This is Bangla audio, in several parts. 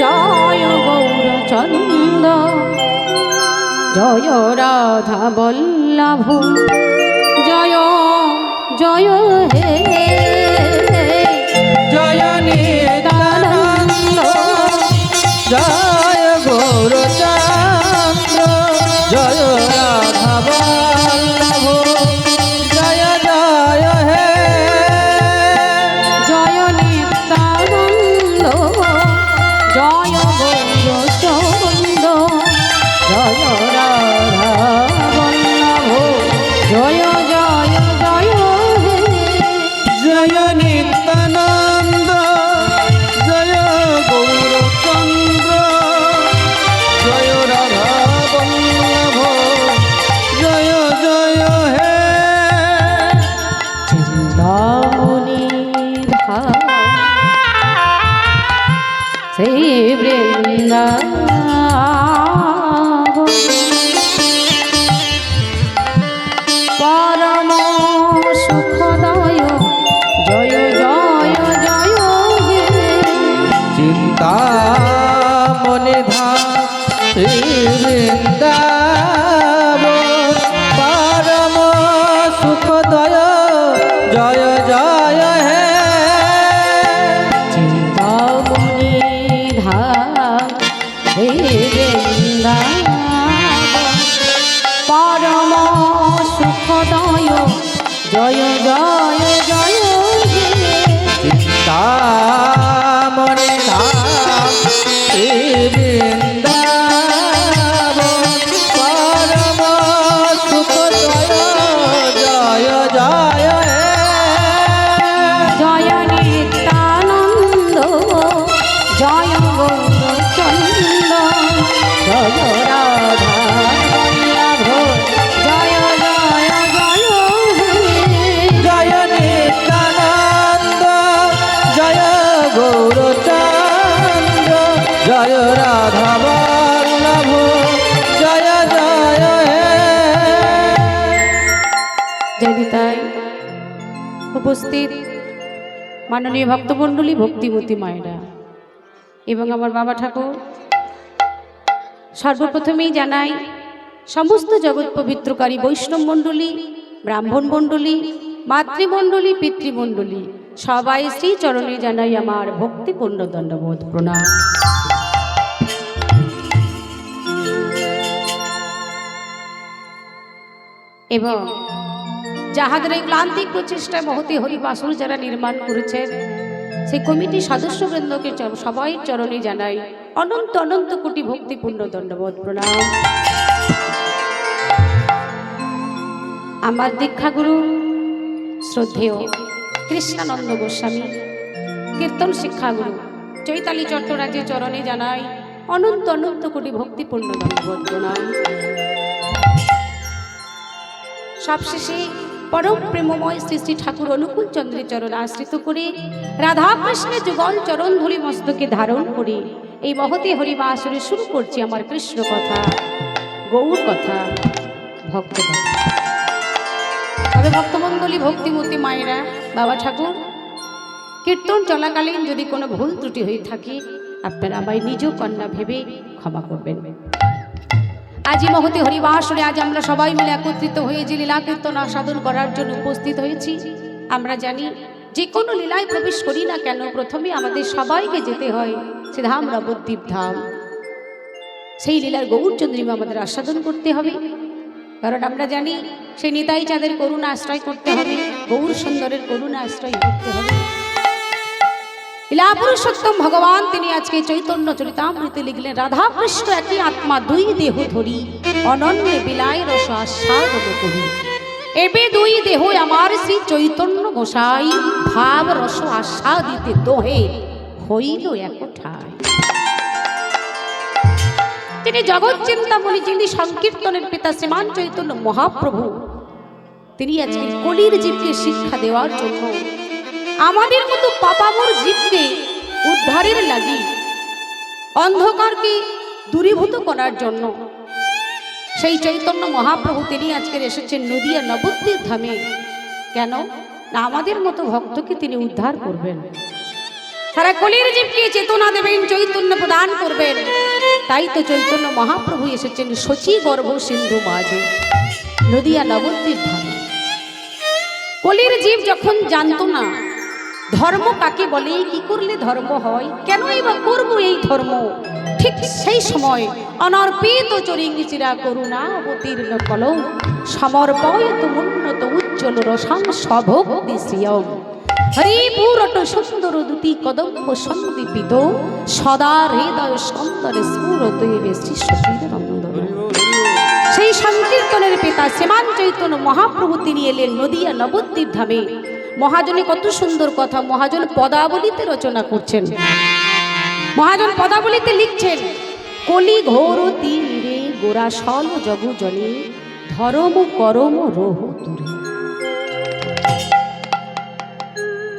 জয় গৌরচন্দ জয় রাধা বল্লভ জয় জয় হে জয় নিত্যানন্দ জয় গৌরচন্দ্র জয় রাধা বল্লভ জয় জয় হে জয় নিত্যানন্দ জয় গৌরচন্দ জয় রাধা বল্লভ জয় জয় জয় হে জয় নিত্যানন্দ জয় গৌরচন্দ্র জয় রাধা বল্লভ জয় জয় হে চিন্তামণির ধাম শ্রী বৃন্দাবন পরম সুখদয় জয় জয় জয় হে চিন্তামণি ধাম বৃন্দাবন পরম সুখদয় জয় জয় হে চিন্তামণি ধাম হে বৃন্দাবন পরম সুখদয় জয় জয় জয় হে চিন্তামণি ধাম বৃন্দাবন পরম সুখদয় জয় জয় হে জয় নিত্যানন্দ জয় গৌরচন্দ জয় রাধা বল্লভ জয় জয় জয় হে জয় নিত্যানন্দ জয় গৌরচন্দ্র জয় রাধা বল্লভ জয় জয় হে জয়নিতাই উপস্থিত মাননীয় ভক্তমণ্ডলী ভক্তিমতী মায়েরা এবং আমার বাবা ঠাকুর, সর্বপ্রথমেই জানাই সমস্ত জগৎ পবিত্রকারী বৈষ্ণব মণ্ডলী, ব্রাহ্মণ মণ্ডলী, মাতৃমণ্ডলী, পিতৃমণ্ডলী সবাই শ্রী চরণে জানাই আমার ভক্তিপূর্ণ দণ্ডবোধ প্রণাম। এবং যাহাদের এই ক্লান্তিক প্রচেষ্টায় মহতি হরিবাসর যারা নির্মাণ করেছেন সেই কমিটির সদস্যবৃন্দকে সবাই চরণে জানাই অনন্ত অনন্ত কোটি ভক্তিপূর্ণ দণ্ডবোধ প্রণাম। আমার দীক্ষাগুরু শ্রদ্ধেয় কৃষ্ণানন্দ গোস্বামী, কীর্তন শিক্ষাগুরু চৈতালি চট্টরাজের চরণে জানাই অনন্ত অনন্ত কোটি ভক্তিপূর্ণ দণ্ডবোধ প্রণাম। সবশেষে পরম প্রেমময় শ্রী শ্রী ঠাকুর অনুকূল চন্দ্রের চরণ আশ্রিত করে রাধাকৃষ্ণের যুগল চরণ ধরি মস্তকে ধারণ করে এই মহতে হরিবাসরে শুরু করছি আমার কৃষ্ণ কথা, গৌর কথা, ভক্ত কথা। তবে ভক্তমণ্ডলী ভক্তিমতী মায়েরা, বাবা ঠাকুর, কীর্তন চলাকালীন যদি কোনো ভুল ত্রুটি হয়ে থাকে আপনারা আমায় নিজ কন্যা ভেবে ক্ষমা করবেন। আজি মহতে হরিবাসরে আজ আমরা সবাই মিলে একত্রিত হয়ে যে লীলা কীর্তন আস্বাদন করার জন্য উপস্থিত হয়েছি। আমরা জানি যে কোনো লীলায় প্রবেশ করি না কেন প্রথমে আমাদের সবাইকে যেতে হয় সে ধাম নবদ্বীপ ধাম। সেই লীলার গৌরচন্দ্রিমা আমাদের আস্বাদন করতে হবে, কারণ আমরা জানি সেই নিতাই চাঁদের করুণা আশ্রয় করতে হবে, গৌর সুন্দরের করুণা আশ্রয় করতে হবে। লীলা পুরুষোত্তম ভগবান তিনি আজকে চৈতন্য চরিতামৃতে লিখলেন, রাধা কৃষ্ণ একই আত্মা দুই দেহ ধরি অনন্য বিলায় রস আস্বাদন করি। এবে দুই দেহ আমার শ্রী চৈতন্য গোসাই ভাব রস আস্বাদিতে দোহে হইল একঠায়। তিনি জগৎ চিন্তামণি, যিনি সংকীর্তনের পিতা শ্রীমান চৈতন্য মহাপ্রভু, তিনি আজকে কলির জীবকে শিক্ষা দেওয়ার জন্য আমাদের মতো পাপামর জীবকে উদ্ধারের লাগি অন্ধকারকে দূরীভূত করার জন্য সেই চৈতন্য মহাপ্রভু তিনি আজকের এসেছেন নদিয়া নবদ্বীপ ধামে। কেন না আমাদের মতো ভক্তকে তিনি উদ্ধার করবেন। সারা কলির জীবকে চেতনা দেবেন, চৈতন্য প্রদান করবেন। তাই তো চৈতন্য মহাপ্রভু এসেছেন শচী গর্ভ সিন্ধু মাঝে, নদিয়া নবদ্বীপ ধামে। কলির জীব যখন জানতো না ধর্ম কাকে বলে, কি করলে ধর্ম হয়, কেনই বা করব এই ধর্ম, ঠিক সেই সময় অনর্পিত চরিঙ্গিচিরা করুণা অবতীর্ণ কলম সমর্পয়ত উন্নত উজ্জ্বল রসাং স্বভক্তি শ্রিয়ম হরিপুরট সুন্দর দুটি কদম্ব সন্দীপিত সদা হৃদয় সুন্দরে স্ফুরত শ্রী সতীর নন্দন। সেই সংকীর্তনের পিতা শ্রীমান চৈতন্য মহাপ্রভু তিনি এলেন নদিয়া নবদ্বীপ ধামে। মহাজনে কত সুন্দর কথা মহাজন পদাবলিতে রচনা করছেন। মহাজন পদাবলিতে লিখছেন, কলি ঘোর তীরে গোরা সল জগু জনে ধরম করম রহ তুরে।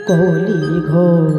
কলি ঘোর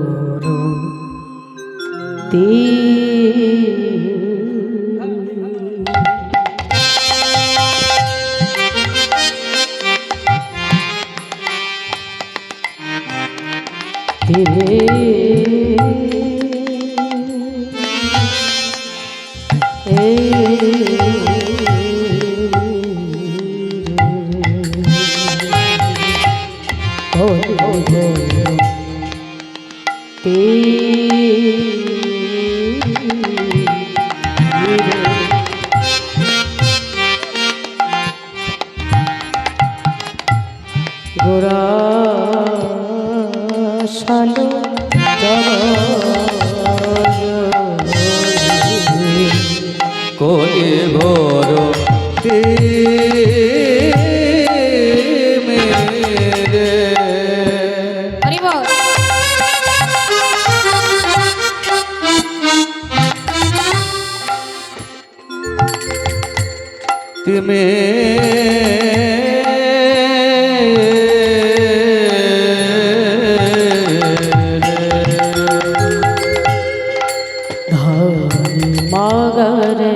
গোরা শালো কলি ঘোর মেরে তিমে মগরে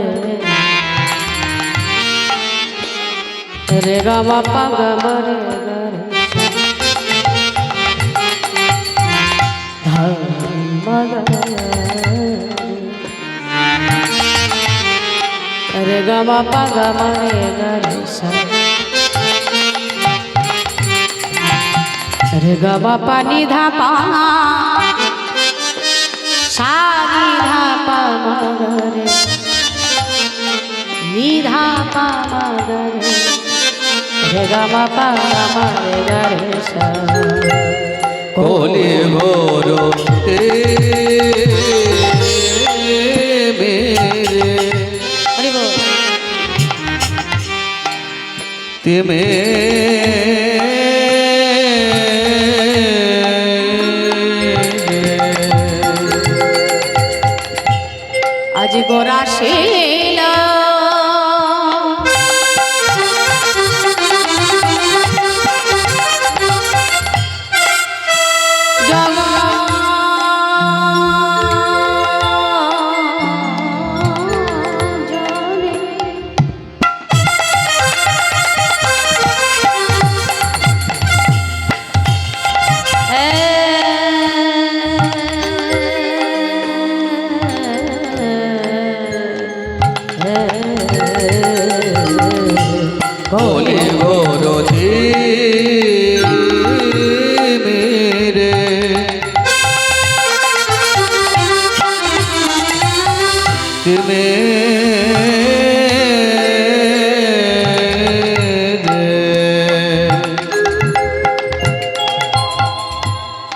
রে গামা পাগা মরে রে গামা পাগা মরে গরে রে গামা পানি ধাপা সারি ধাপা মগরে নিধা পা মগরে রে গামা পাগা মরে গরে সা কলি ঘোর মেরে তিমে আজ গোরা শেলা কলি ঘোর মেরে তিমে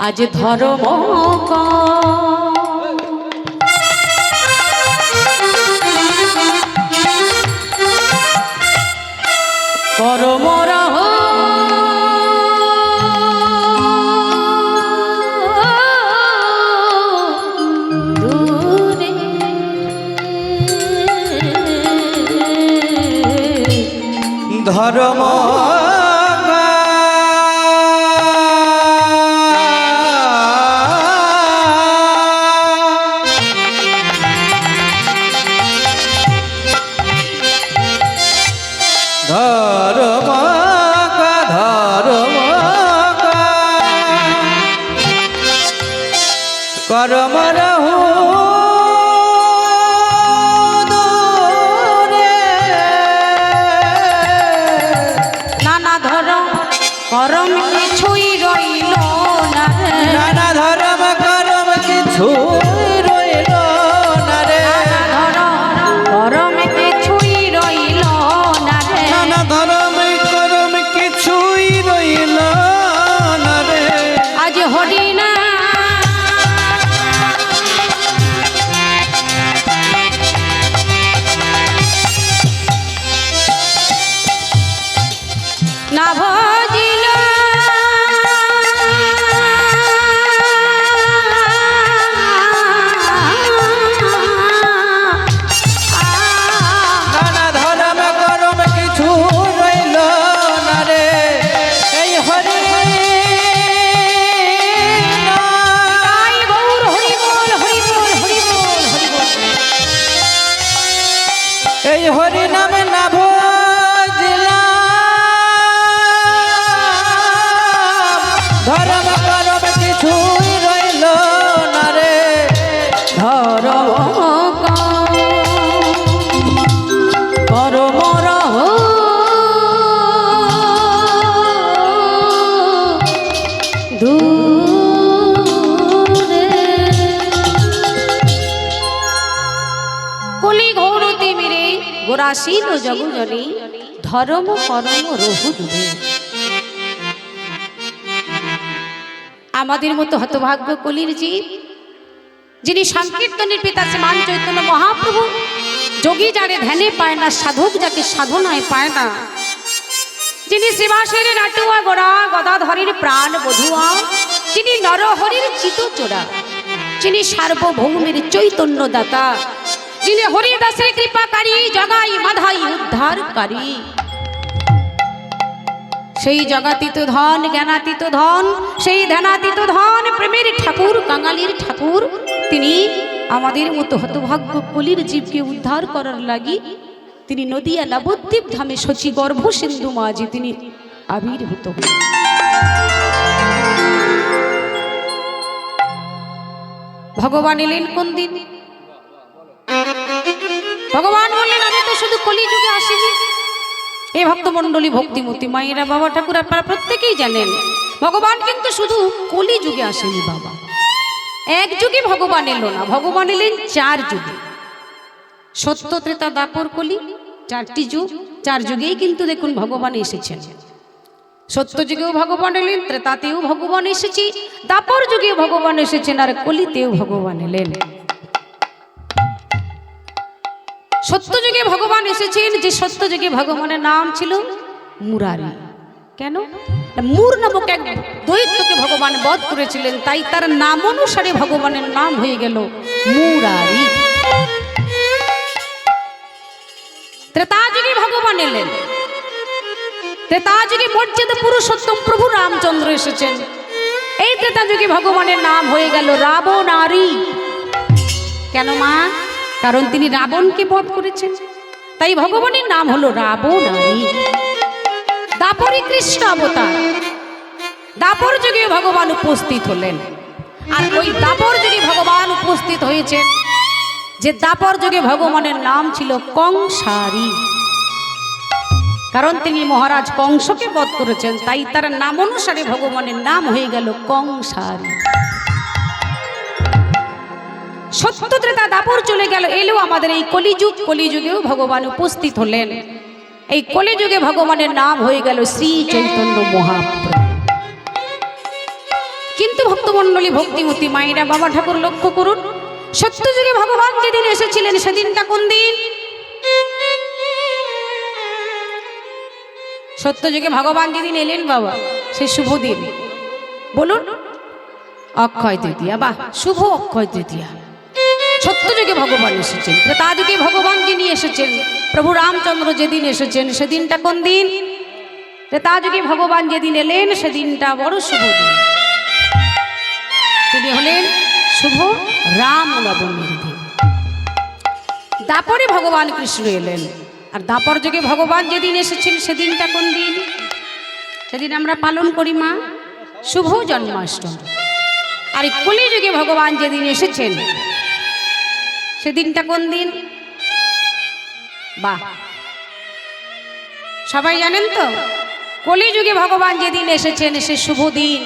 আজ ধর্ম করমরহ দূরে ধর্ম কর কিছু রইল না রে ধরম কিছুই রইল না রে নানা ধরম করম কিছুই রইল না রে আজ হরি না না ভজিল নানা ধরম করম কিছু রইল না রে এই হরি তাই গৌর হরি বল হরি বল হরি বল হরি বল এই হরি নামে না ভজিলাম ধরম করম কিছুই রইল না রে ধরম করম রহ দূরে কলি ঘোর তিমিরে গোরাশীল জগজনে ধর্ম করম রহু দূরে আমাদের মতো হতভাগ্য কলির জীব যিনি সংকীর্তনের পিতা শ্রীমান চৈতন্য মহাপ্রভু যোগী যারে ধ্যানে পায় না সাধক যাকে সাধনায় পায় না যিনি শ্রীবাসের নাটুয়া গোড়া গদাধরের প্রাণ বধুয়া যিনি নরহরির চিত চোরা যিনি সার্বভৌমের চৈতন্য দাতা যিনি হরিদাসের কৃপাকারী জগাই মাধাই উদ্ধারকারী সেই জগাতীত ধন জ্ঞানাতীত ধন সেই ধ্যানাতীত ধন প্রেমের ঠাকুর কাঙালির ঠাকুর তিনি আমাদের মতো হতভাগ্য কলির জীবকে উদ্ধার করার লাগি তিনি নদিয়া নবদ্বীপ ধামে শচী গর্ভ সিন্ধু মাঝি তিনি আবির্ভূত হন ভগবান এলেন কোন দিন ভগবান বললেন আমি তো শুধু কলি যুগে আসিনি এই ভক্তমণ্ডলী ভক্তিমতী মায়েরা বাবা ঠাকুর আপনারা প্রত্যেকেই জানেন ভগবান কিন্তু শুধু কলি যুগে আসেনি বাবা এক যুগে ভগবান এলো না ভগবান এলেন 4 যুগে সত্য ত্রেতা দাপর কলি 4টি যুগ 4 যুগেই কিন্তু দেখুন ভগবান এসেছেন সত্য যুগেও ভগবান এলেন ত্রেতাতেও ভগবান এসেছি দাপর যুগেও ভগবান এসেছেন আর কলিতেও ভগবান এলেন সত্য যুগে ভগবান এসেছেন যে সত্য যুগে ভগবানের নাম ছিল মুরারি কেন মূর নামক এক দৈত্যকে ভগবান বধ করেছিলেন তাই তার নাম অনুসারে ভগবানের নাম হয়ে গেল মুরারি ত্রেতা যুগে ভগবান এলেন ত্রেতা যুগে মর্যাদা পুরুষোত্তম প্রভু রামচন্দ্র এসেছেন এই ত্রেতা যুগে ভগবানের নাম হয়ে গেল রাবণারি কেন মা কারণ তিনি রাবণকে বধ করেছেন তাই ভগবানের নাম হলো রাবণারি দাপরে কৃষ্ণ অবতার দাপর যুগে ভগবান উপস্থিত হলেন আর ওই দাপর যুগে ভগবান উপস্থিত হয়েছেন যে দাপর যুগে ভগবানের নাম ছিল কংসারি কারণ তিনি মহারাজ কংসকে বধ করেছেন তাই তার নাম অনুসারে ভগবানের নাম হয়ে গেল কংসারি সত্য ত্রেতা দাপর চলে গেল এলেও আমাদের এই কলিযুগ কলিযুগেও ভগবান উপস্থিত হলেন এই কলিযুগে ভগবানের নাম হয়ে গেল শ্রী চৈতন্য মহাপ্রভু কিন্তু ভক্তমণ্ডলী ভক্তিমতী মায়েরা বাবা ঠাকুর লক্ষ্য করুন সত্য যুগে ভগবান যেদিন এসেছিলেন সেদিনটা কোন দিন সত্য যুগে ভগবান যেদিন এলেন বাবা সেই শুভ দিন বলুন অক্ষয় তৃতীয়া বাহ শুভ অক্ষয় তৃতীয়া সত্য যুগে ভগবান এসেছেন ত্রেতা যুগে ভগবান যিনি এসেছেন প্রভু রামচন্দ্র যেদিন এসেছেন সেদিনটা কোন দিন ত্রেতা যুগে ভগবান যেদিন এলেন সেদিনটা বড় শুভ দিন তিনি হলেন শুভ রাম নবমীর দিন দাপরে ভগবান কৃষ্ণ এলেন আর দাপর যুগে ভগবান যেদিন এসেছেন সেদিনটা কোন দিন সেদিন আমরা পালন করি মা শুভ জন্মাষ্টমী আর কলিযুগে ভগবান যেদিন এসেছেন সেদিনটা কোন দিন বাহ সবাই জানেন তো কলিযুগে ভগবান যেদিন এসেছেন সে শুভ দিন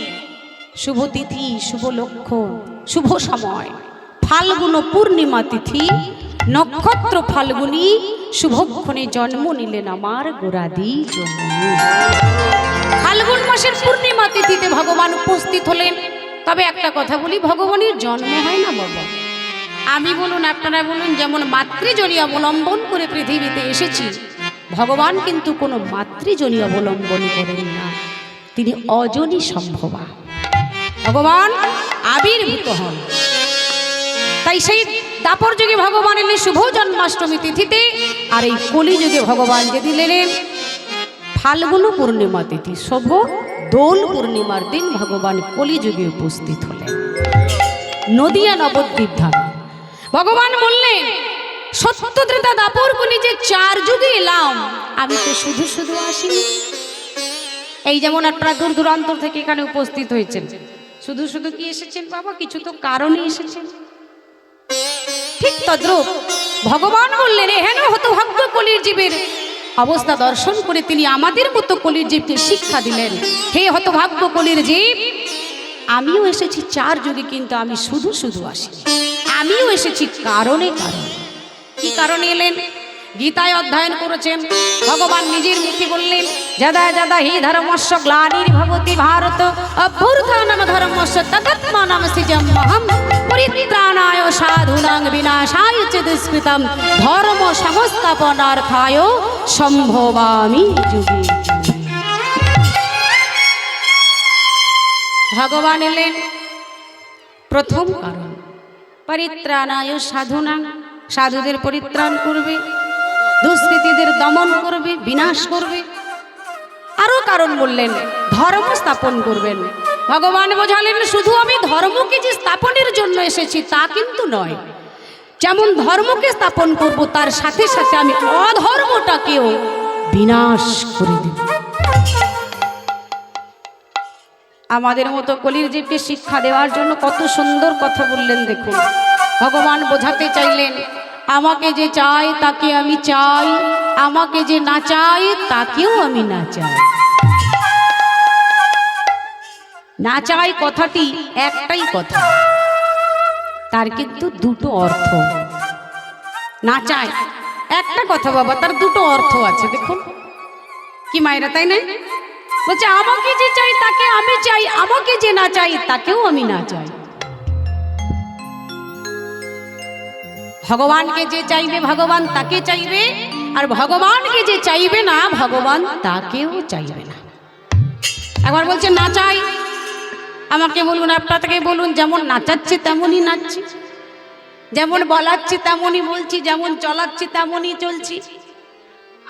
শুভ তিথি শুভ লক্ষণ শুভ সময় ফাল্গুন পূর্ণিমা তিথি নক্ষত্র ফাল্গুনী শুভক্ষণে জন্ম নিলেন আমার গোরাদি জন্মনি। ফাল্গুন মাসের পূর্ণিমা তিথিতে ভগবান উপস্থিত হলেন। তবে একটা কথা বলি, ভগবানের জন্ম হয় না বাবা। আমি বলুন আপনারা বলুন, যেমন মাতৃজনী অবলম্বন করে পৃথিবীতে এসেছি, ভগবান কিন্তু কোনো মাতৃজনী অবলম্বন করেন না, তিনি অজনী সম্ভবা, ভগবান আবির্ভূত হন। তাই সেই দাপর যুগে ভগবান এলেন শুভ জন্মাষ্টমী তিথিতে, আর এই কলিযুগে ভগবান যেদিন এলেন ফাল্গুন পূর্ণিমা তিথি শুভ দোল পূর্ণিমার দিন ভগবান কলিযুগে উপস্থিত হলেন নদিয়া নবদ্বীপ ধামে। ভগবান বললেন, সত্য ত্রেতা দাপর কলি যে 4 যুগে এলাম, আমি তো শুধু শুধু আসিনি। এই যেমন আপনারা দূর দূরান্তর থেকে এখানে উপস্থিত হয়েছেন, শুধু শুধু কি এসেছেন বাবা? কিছু তো কারণে এসেছেন। ঠিক তদ্রূপ ভগবান বললেন, হেন হতভাগ্য কলির জীবের অবস্থা দর্শন করে তিনি আমাদের মতো কলির জীবকে শিক্ষা দিলেন। হে হতভাগ্য কলির জীব, আমিও এসেছি 4 যুগে, কিন্তু আমি শুধু শুধু আসি, আমিও এসেছি কারণে কারণে। কি কারণে এলেন? গীতায় অধ্যয়ন করেছেন, ভগবান নিজের মুখে বললেন, যদা যদা হি ধর্মস্য গ্লানির্ভবতি ভারত অভ্যুত্থানম ধর্মস্য তদাত্মানম সৃজম্যহম পরিত্রাণায় সাধূনাং বিনাশায় চ দুষ্কৃতম ধর্ম সংস্থাপনার্থায় সম্ভবামি যুগে। ভগবান এলেন প্রথম কারণ, পরিত্রাণায় সাধূনাং, সাধুদের পরিত্রাণ করবে, দুষ্কৃতীদের দমন করবে, বিনাশ করবে। আরো কারণ বললেন, ধর্ম স্থাপন করবেন। ভগবান বোঝালেন, শুধু আমি ধর্মকে যে স্থাপনের জন্য এসেছি তা কিন্তু নয়, যেমন ধর্মকে স্থাপন করব তার সাথে সাথে আমি অধর্মটাকেও বিনাশ করে দেব। আমাদের মতো কলির জীবকে শিক্ষা দেওয়ার জন্য কত সুন্দর কথা বললেন দেখুন। ভগবান বোঝাতে চাইলেন, আমাকে যে চাই তাকে আমি চাই, আমাকে যে না চাই তাকেও আমি না চাই। না চাই কথাটি একটাই কথা, তার কিন্তু দুটো অর্থ। না চাই একটা কথা বাবা, তার দুটো অর্থ আছে। দেখুন কি মায়েরা, তাই না? বলছে আমাকে যে চাই তাকে আমি চাই, আমাকে যে না চাই তাকেও আমি না চাই। ভগবানকে যে চাইবে ভগবান তাকে চাইবে, আর ভগবানকে যে চাইবে না ভগবান তাকেও চাইবে না। একবার বলছে না চাই, আমাকে বলুন, আপনাকে বলুন, যেমন নাচাচ্ছে তেমনই নাচছি, যেমন বলাচ্ছি তেমনই বলছি, যেমন চলাচ্ছি তেমনই চলছি।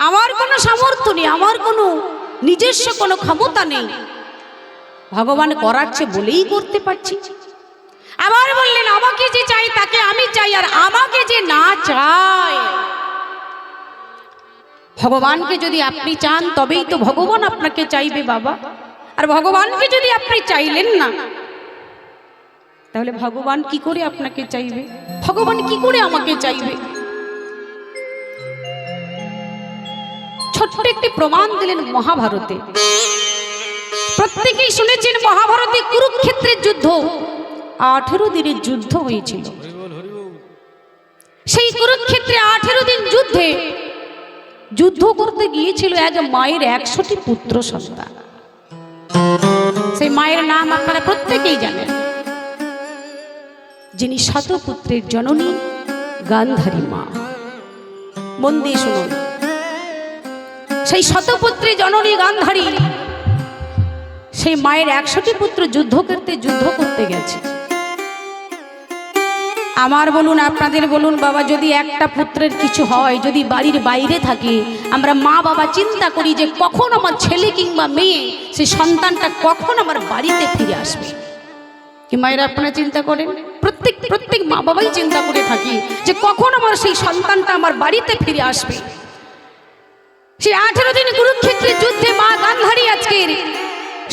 আমার কোনো সামর্থ্য নেই, আমার কোনো নিজস্ব কোনো ক্ষমতা নেই, ভগবান করাচ্ছে বলেই করতে পারছি। আবার বললেন, আমাকে যে চাই তাকে আমি চাই, আর আমাকে যে না চাই, ভগবানকে যদি আপনি চান তবেই তো ভগবান আপনাকে চাইবে বাবা। আর ভগবানকে যদি আপনি চাইলেন না, তাহলে ভগবান কি করে আপনাকে চাইবে? ভগবান কি করে আমাকে চাইবে? ছোট্ট একটি প্রমাণ দিলেন মহাভারতে। প্রত্যেকেই শুনেছেন মহাভারতে কুরুক্ষেত্রের যুদ্ধ 18 দিনের যুদ্ধ হয়েছিল। সেই কুরুক্ষেত্রে 18 দিন যুদ্ধ করতে গিয়েছিল এক মায়ের 100টি পুত্র সন্তান। সেই মায়ের নাম আপনারা প্রত্যেকেই জানেন, যিনি শতপুত্রের জননী গান্ধারী মা। মন দিয়ে শুনুন, সেই শতপুত্রের জননী গান্ধারী, সেই মায়ের 100টি পুত্র যুদ্ধ করতে গেছে। আমার বলুন, আপনাদের বলুন বাবা, যদি একটা পুত্রের কিছু হয়, যদি বাড়ির বাইরে থাকে, আমরা মা বাবা চিন্তা করি যে কখন আমার ছেলে কিংবা মেয়ে, সেই সন্তানটা কখন আমার বাড়িতে ফিরে আসবে। কি মায়েরা আপনারা চিন্তা করেন? প্রত্যেক মা বাবাই চিন্তা করে থাকি যে কখন আমার সেই সন্তানটা আমার বাড়িতে ফিরে আসবে। সেই 18 দিন কুরুক্ষেত্রের যুদ্ধে মা গান্ধারী আজকের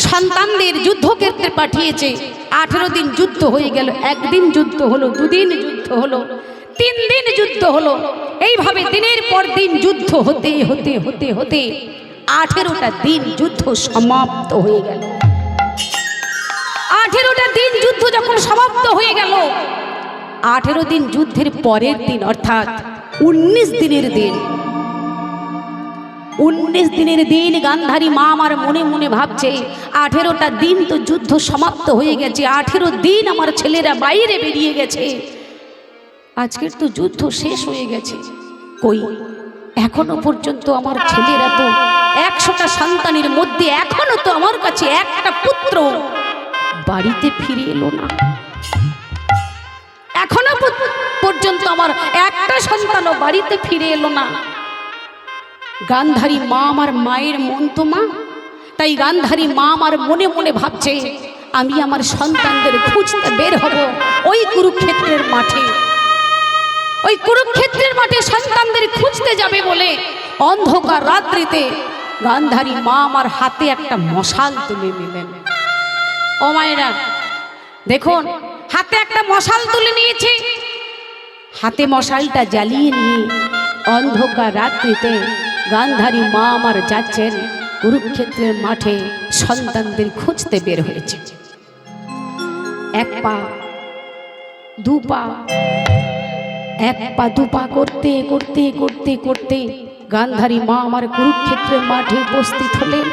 সন্তানদের যুদ্ধক্ষেত্রে পাঠিয়েছে। 18 দিন যুদ্ধ হয়ে গেল, একদিন যুদ্ধ হলো, 2 দিন যুদ্ধ হলো, 3 দিন যুদ্ধ হলো। এইভাবে দিনের পর দিন যুদ্ধ হতে হতে হতে হতে 18টা দিন যুদ্ধ সমাপ্ত হয়ে গেল। 18 18টা দিন যুদ্ধ যখন সমাপ্ত হয়ে গেল, 18 দিন যুদ্ধের পরের দিন অর্থাৎ 19 দিনের দিন, 19 দিনের দিন গান্ধারী মা আমার মনে মনে ভাবছে 18টা দিন তো যুদ্ধ সমাপ্ত হয়ে গেছে, 18 দিন আমার ছেলেরা বাইরে বেরিয়ে গেছে, আজকের তো যুদ্ধ শেষ হয়ে গেছে, কই এখনো পর্যন্ত আমার ছেলেরা তো 100টা সন্তানের মধ্যে এখনো তো আমার কাছে একটা পুত্র বাড়িতে ফিরে এলো না, এখনো পর্যন্ত আমার একটা সন্তানও বাড়িতে ফিরে এলো না। গান্ধারী মা আমার মায়ের মন তো মা, তাই গান্ধারী মা আমার মনে মনে ভাবছে আমি আমার সন্তানদের খুঁজতে বের হব ওই কুরুক্ষেত্রের মাঠে, ওই কুরুক্ষেত্রের মাঠে সন্তানদের খুঁজতে যাবে বলে অন্ধকার রাত্রিতে গান্ধারী মা আমার হাতে একটা মশাল তুলে নিলেন। ও মায়েরা দেখুন, হাতে একটা মশাল তুলে নিয়েছে, হাতে মশালটা জ্বালিয়ে নিয়ে অন্ধকার রাত্রিতে গান্ধারী মা আমার যাচ্ছেন কুরুক্ষেত্রের মাঠে, সন্তানদের খুঁজতে বের হয়েছে। এক পা দু পা, এক পা দু পা করতে করতে করতে করতে গান্ধারী মা আমার কুরুক্ষেত্রের মাঠে উপস্থিত হলেন।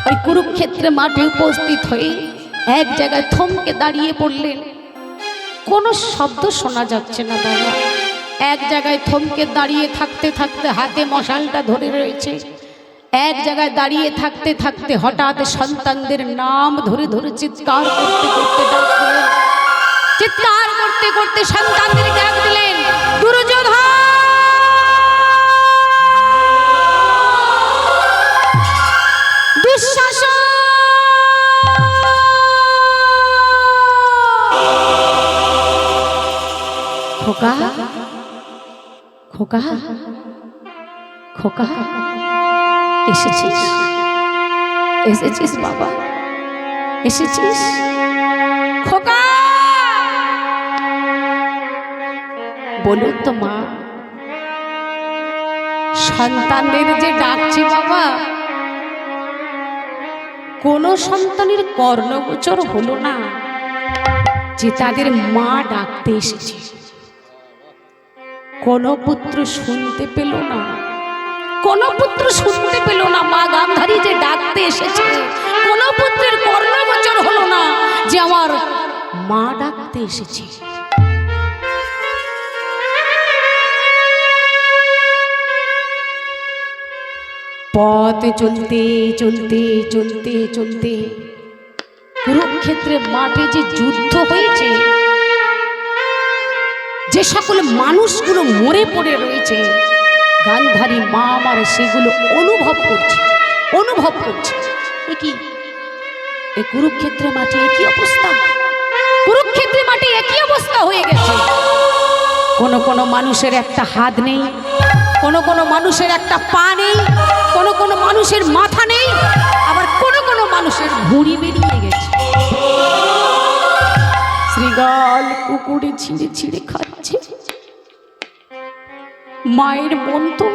ওই কুরুক্ষেত্রের মাঠে উপস্থিত হয়ে এক জায়গায় থমকে দাঁড়িয়ে পড়লেন। কোনো শব্দ শোনা যাচ্ছে না দাদা, এক জায়গায় থমকে দাঁড়িয়ে থাকতে থাকতে হাতে মশালটা ধরে রয়েছে, এক জায়গায় দাঁড়িয়ে থাকতে থাকতে হঠাৎ সন্তানদের নাম ধরে ধরে চিৎকার করতে করতে ডাক দিলেন, চিৎকার করতে করতে সন্তানদের ডাক দিলেন, দুর্যোধন, দুঃশাসন, খোকা খোকা খোকা, এসেছিস এসেছিস বাবা, এসেছিস খোকা, বলুন তো মা, সন্তানদের যে ডাকছি বাবা, কোন সন্তানের কর্ণগোচর হলো না যে তাদের মা ডাকতে এসেছে, কোন পুত্র শুনতে পেল না, কোন পুত্র শুনতে পেল না মা গান্ধারী যে ডাকতে এসেছে, কোন পুত্রের কর্ণগোচর হলো না যে আমার মা ডাকতে এসেছে। পথ চলতে চলতে চলতে চলতে কুরুক্ষেত্রের মাঠে যে যুদ্ধ হয়েছে, যে সকল মানুষগুলো মরে পড়ে রয়েছে, গান্ধারী মা আমার সেগুলো অনুভব করছে, অনুভব করছে। এ কি, এই কুরুক্ষেত্রের মাঠে একই অবস্থা, কুরুক্ষেত্রের মাঠে একই অবস্থা হয়ে গেছে। কোন কোন মানুষের একটা হাত নেই, কোন কোন মানুষের একটা পা নেই, কোন কোন মানুষের মাথা নেই, আবার কোন কোন মানুষের ভুঁড়ি বেরিয়ে গেছে। শ্রীগাল কুকুরে ছিঁড়ে ছিঁড়ে খাচ্ছে। মায়ের মন তো,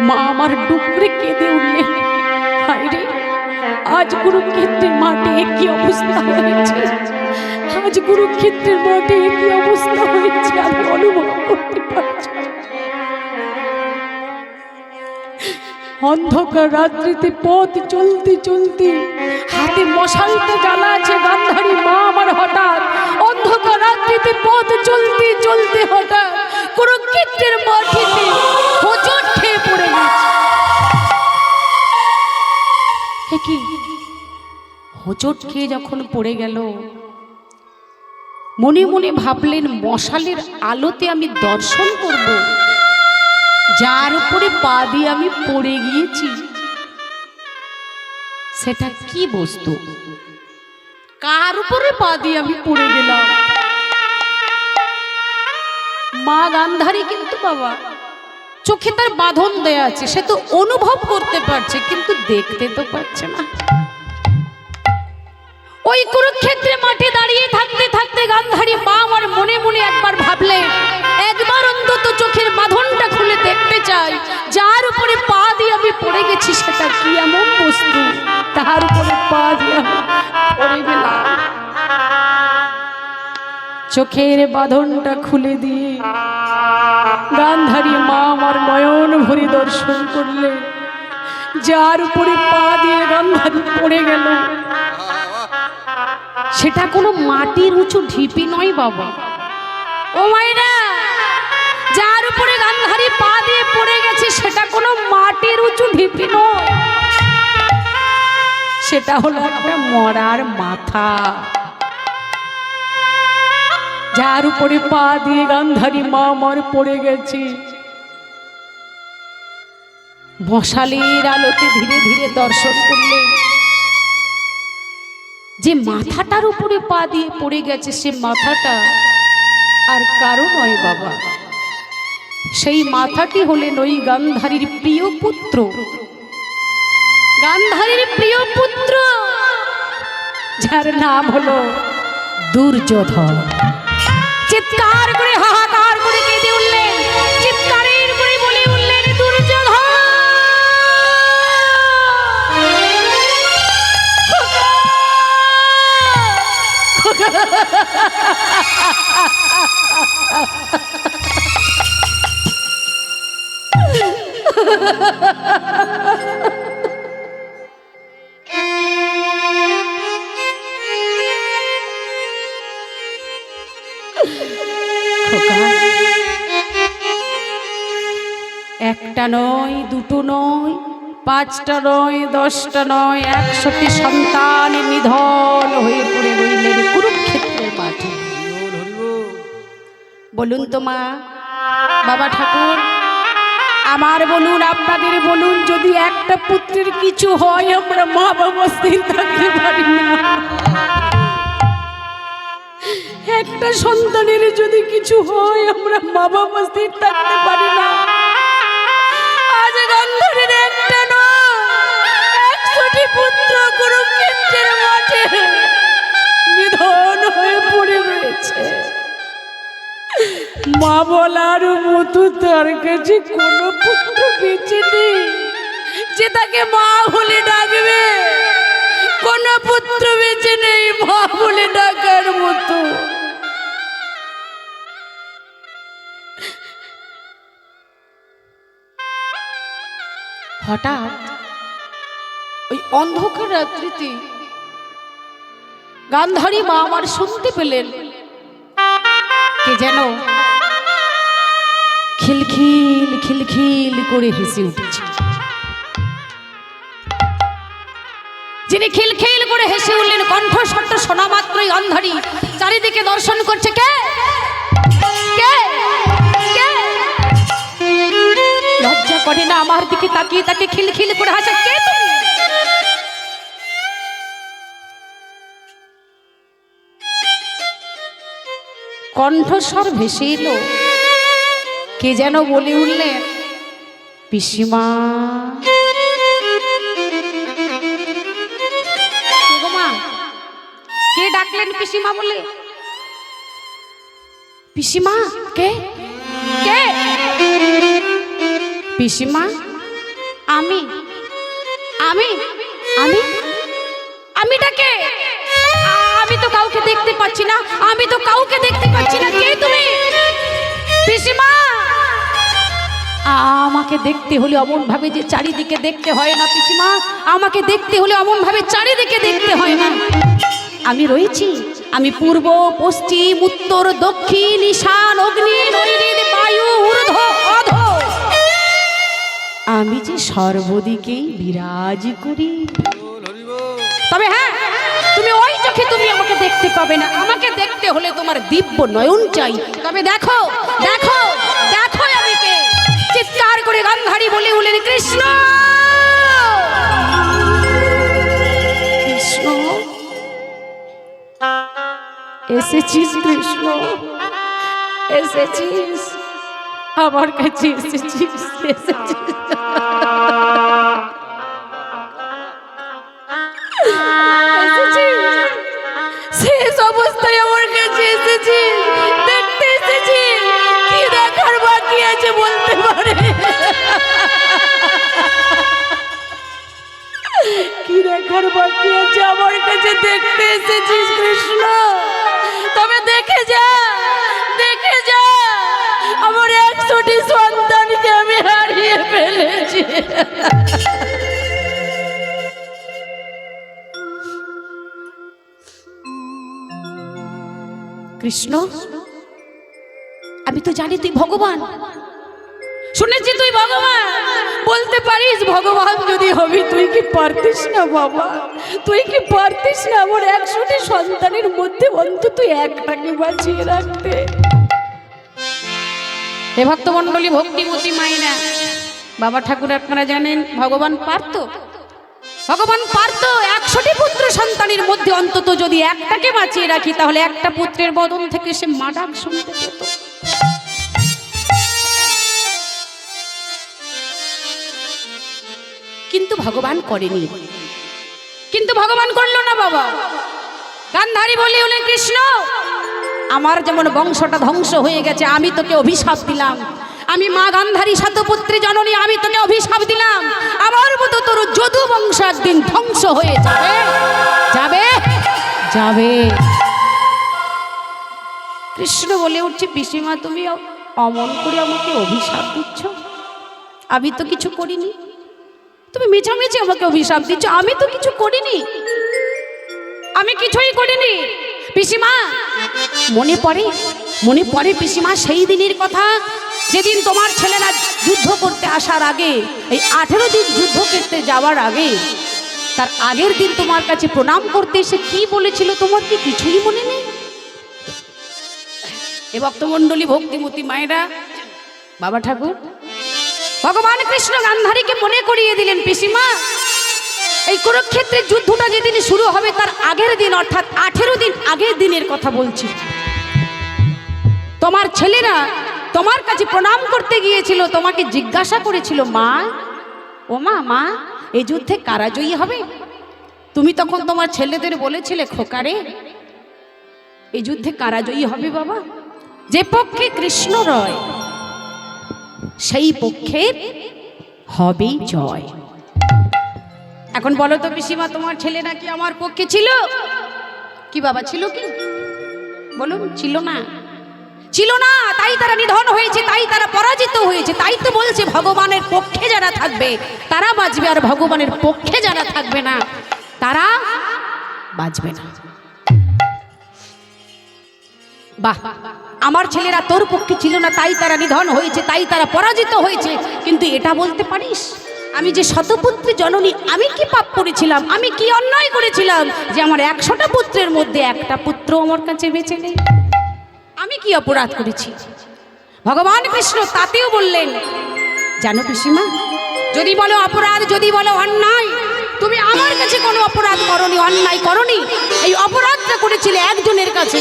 মা আমার ডুকরে কেঁদে উঠলেন, হায়রে আজ কুরুক্ষেত্রের মাঠে কি অবস্থা হয়েছে, আজ কুরুক্ষেত্রের মাঠে কি অবস্থা হয়েছে আমি অনুভব করতে পারছি। অন্ধকার রাত্রিতে পথ চলতে চলতে হাতে মশালটা জ্বালা আছে গান্ধারী মা আমার, হঠাৎ অন্ধকার রাত্রিতে পথ চলতে চলতে হঠাৎ কুরুক্ষেত্রের মাটিতে হোঁচট খেয়ে পড়ে গেছে। কি হোঁচট খেয়ে যখন পড়ে গেল, মনে মনে ভাবলেন মশালের আলোতে আমি দর্শন করব, যার উপরে পা দিয়ে আমি পড়ে গিয়েছি সেটা কি বস্তু, কার উপরে পা দিয়ে আমি পড়ে গেলাম। মা গান্ধারী কিন্তু বাবা চোখে তার বাঁধন দেয়া আছে, সে তো অনুভব করতে পারছে কিন্তু দেখতে তো পারছে না। ওই কুরুক্ষেত্রে মাঠে দাঁড়িয়ে থাকতে থাকতে গান্ধারী মা আমার মনে মনে একবার ভাবলে, একবার অন্তত চোখের বাঁধনটা খুলে দেখতে চাই, যার উপরে পা দিয়ে আমি পড়ে গেছি সেটা কি এমন বস্তু, তার উপরে পা দিয়ে আমি পড়ে গেলাম। চোখের বাঁধনটা খুলে দিয়ে গান্ধারী মা আমার নয়ন ভরে দর্শন করলেন। যার উপরে পা দিয়ে গান্ধারী পড়ে গেল সেটা কোনো মাটির উঁচু ঢিপি নয় বাবা। ও মায়েরা, যার উপরে গান্ধারী পা দিয়ে পড়ে গেছে সেটা কোনো মাটির উঁচু ঢিপি নয়, সেটা হলো একটা মরার মাথা। যার উপরে পা দিয়ে গান্ধারী মা আমার পড়ে গেছে, মশালের আলোতে ধীরে ধীরে দর্শন করলেন যে মাথাটার উপরে পা দিয়ে পড়ে গেছে, সে মাথাটা আর কারো নয় বাবা, সেই মাথাটি হলেন ওই গান্ধারীর প্রিয় পুত্র, গান্ধারীর প্রিয় পুত্র, যার নাম হলো দুর্যোধন। চিৎকার করে হাহাকার করে কেঁদে উঠলেন, চিৎকারের করে বলে উঠলেন দুর্যোধন। একটা নয়, দুটো নয়, পাঁচটা নয়, 10টা নয়, 100টি সন্তান নিধন হয়ে পড়ে রইলেন কুরুক্ষেত্রের মাঠে। বলুন তো মা, বাবা ঠাকুর, আমার বলুন, আপনাদের বলুন, যদি একটা পুত্রের কিছু হয় আমরা মা বাবা স্থির থাকতে পারি না? একটা সন্তানের যদি কিছু হয় আমরা মা বাবা স্থির থাকতে পারি না। আজ গান্ধারীর একটা নয়, 100টি পুত্র কুরুক্ষেত্রের মাঠে নিধন হয়ে পড়ে রয়েছে। মা বলার মতো তার কাছে কোনো পুত্র বেঁচে নেই যে তাকে মা বলে ডাকবে, কোনো পুত্র বেঁচে নেই মা বলে ডাকার মতো। হঠাৎ ওই অন্ধকার রাত্রিতে গান্ধারী মা আমার শুনতে পেলেন কে যেন খিলখিল খিলখিল করে হেসে উঠেছে। যিনি খিলখিল করে হেসে উঠলেন, কণ্ঠস্বর শোনা মাত্রই গান্ধারী চারিদিকে দর্শন করছে। কে কে কে? লজ্জা করে না আমার দিকে তাকিয়ে তাকে খিলখিল করে হাসে? কে তুমি? কণ্ঠস্বর ভেসে এলো, কে যেন বলে উঠলেন, পিসিমা। কে ডাকলেন পিসিমা বলে? পিসিমা কে? কে? পিসিমা আমি আমি আমি আমিটা কে? আমি তো কাউকে দেখতে পাচ্ছি না, আমি তো কাউকে দেখতে পাচ্ছি না। কে তুমি? পিসিমা, আমাকে দেখতে হলে অমন ভাবে যে চারিদিকে দেখতে হয় না পিসিমা, আমাকে দেখতে হলে অমন ভাবে চারিদিকে দেখতে হয় না। আমি রয়েছি, আমি পূর্ব পশ্চিম উত্তর দক্ষিণ ঈশান অগ্নি নৈঋত বায়ু ঊর্ধ্ব অধ, আমি যে সর্বদিকেই বিরাজ করি। তবে হ্যাঁ, তুমি ওই চোখে তুমি আমাকে দেখতে পাবে না, আমাকে দেখতে হলে তোমার দিব্য নয়ন চাই। তবে দেখো দেখো দেখো আমি কে। চিৎকার করে গান্ধারী বলে উঠলেন, কৃষ্ণ কৃষ্ণ এসেছিস, কৃষ্ণ এসেছিস, আমার কাছে এসেছিস, এসেছিস। শেষ অবস্থায় আমার কাছে এসেছি, দেখতে এসেছি, কি দেখার বাকি আছে বলতে পারে? কি দেখার বাকি আছে আমার কাছে? দেখতে এসেছিস কৃষ্ণ, তবে দেখে যা, দেখে যা, আমার 100টি সন্তানকে আমি হারিয়ে ফেলেছি। কৃষ্ণ, আমি তো জানি তুই ভগবান, শুনেছি তুই ভগবান, বলতে পারিস ভগবান যদি হবি তুই কি পারতিস না বাবা? তুই কি পারতিস না আমার 100টি সন্তানের মধ্যে অন্তত একটাকে বাঁচিয়ে রাখতে? হে ভক্তমণ্ডলী, ভক্তিমতী মায়েরা, বাবা ঠাকুর আপনারা জানেন ভগবান পারত, ভগবান পারত 100টি পুত্র সন্তানের মধ্যে অন্তত যদি একটাকে বাঁচিয়ে রাখি তাহলে একটা পুত্রের বদন থেকে সে মা ডাক শুনতে পেত। কিন্তু ভগবান করেনি, কিন্তু ভগবান করলো না বাবা। গান্ধারী বলে হলেন কৃষ্ণ, আমার যেমন বংশটা ধ্বংস হয়ে গেছে, আমি তোকে অভিশাপ দিলাম, আমি মা গান্ধারী শতপুত্রী জননী, আমি তোকে অভিশাপ দিলাম, আমার মতো তোর যদু বংশ একদিন ধ্বংস হয়ে যাবে, যাবে, যাবে। কৃষ্ণ বলে উঠছে, পিসিমা তুমি অমন করে আমাকে অভিশাপ দিচ্ছ, আমি তো কিছু করিনি, তুমি মিছামিছি আমাকে অভিশাপ দিচ্ছ, আমি তো কিছু করিনি, আমি কিছুই করিনি। পিসিমা মনে পড়ে, মনে পড়ে পিসিমা সেই দিনের কথা যেদিন তোমার ছেলেরা যুদ্ধ করতে আসার আগে, এই 18 দিন যুদ্ধ করতে যাওয়ার আগে, তার আগের দিন তোমার কাছে প্রণাম করতে এসে কি বলেছিল, তোমার কি কিছুই মনে নেই? এ ভক্তমণ্ডলী, ভক্তিমতী মায়েরা, বাবা ঠাকুর, ভগবান কৃষ্ণ গান্ধারীকে মনে করিয়ে দিলেন, পিসিমা এই কুরুক্ষেত্রের যুদ্ধটা যেদিন শুরু হবে তার আগের দিন, অর্থাৎ 18 দিন আগের দিনের কথা বলছি, তোমার ছেলেরা তোমার কাছে প্রণাম করতে গিয়েছিল, তোমাকে জিজ্ঞাসা করেছিল, মা ও মা, মা এই যুদ্ধে কারা জয়ী হবে? তুমি তখন তোমার ছেলেদের বলেছিলে, খোকারে এই যুদ্ধে কারা জয়ী হবে বাবা? যে পক্ষে কৃষ্ণ রয় সেই পক্ষের হবেই জয়। এখন বলো তো পিসিমা, তোমার ছেলে নাকি আমার পক্ষে ছিল? কি বাবা ছিল? কি বলুন, ছিল না, ছিল না, তাই তারা নিধন হয়েছে, তাই তারা পরাজিত হয়েছে। তাই তো বলছে ভগবানের পক্ষে যারা থাকবে তারা বাঁচবে, আর ভগবানের পক্ষে যারা থাকবে না তারা বাঁচবে না। বাহ, আমার ছেলেরা তোর পক্ষে ছিল না, তাই তারা নিধন হয়েছে, তাই তারা পরাজিত হয়েছে, কিন্তু এটা বলতে পারিস আমি যে শতপুত্রী জননী, আমি কি পাপ করেছিলাম, আমি কি অন্যায় করেছিলাম যে আমার 100টা পুত্রের মধ্যে একটা পুত্র আমার কাছে বেঁচে নেই? আমি কি অপরাধ করেছি? ভগবান কৃষ্ণ তাতেও বললেন, জানো পিসিমা, যদি বলো অপরাধ, যদি বলো অন্যায়, তুমি আমার কাছে কোনো অপরাধ করনি, অন্যায় করনি, এই অপরাধটা করেছিলে একজনের কাছে।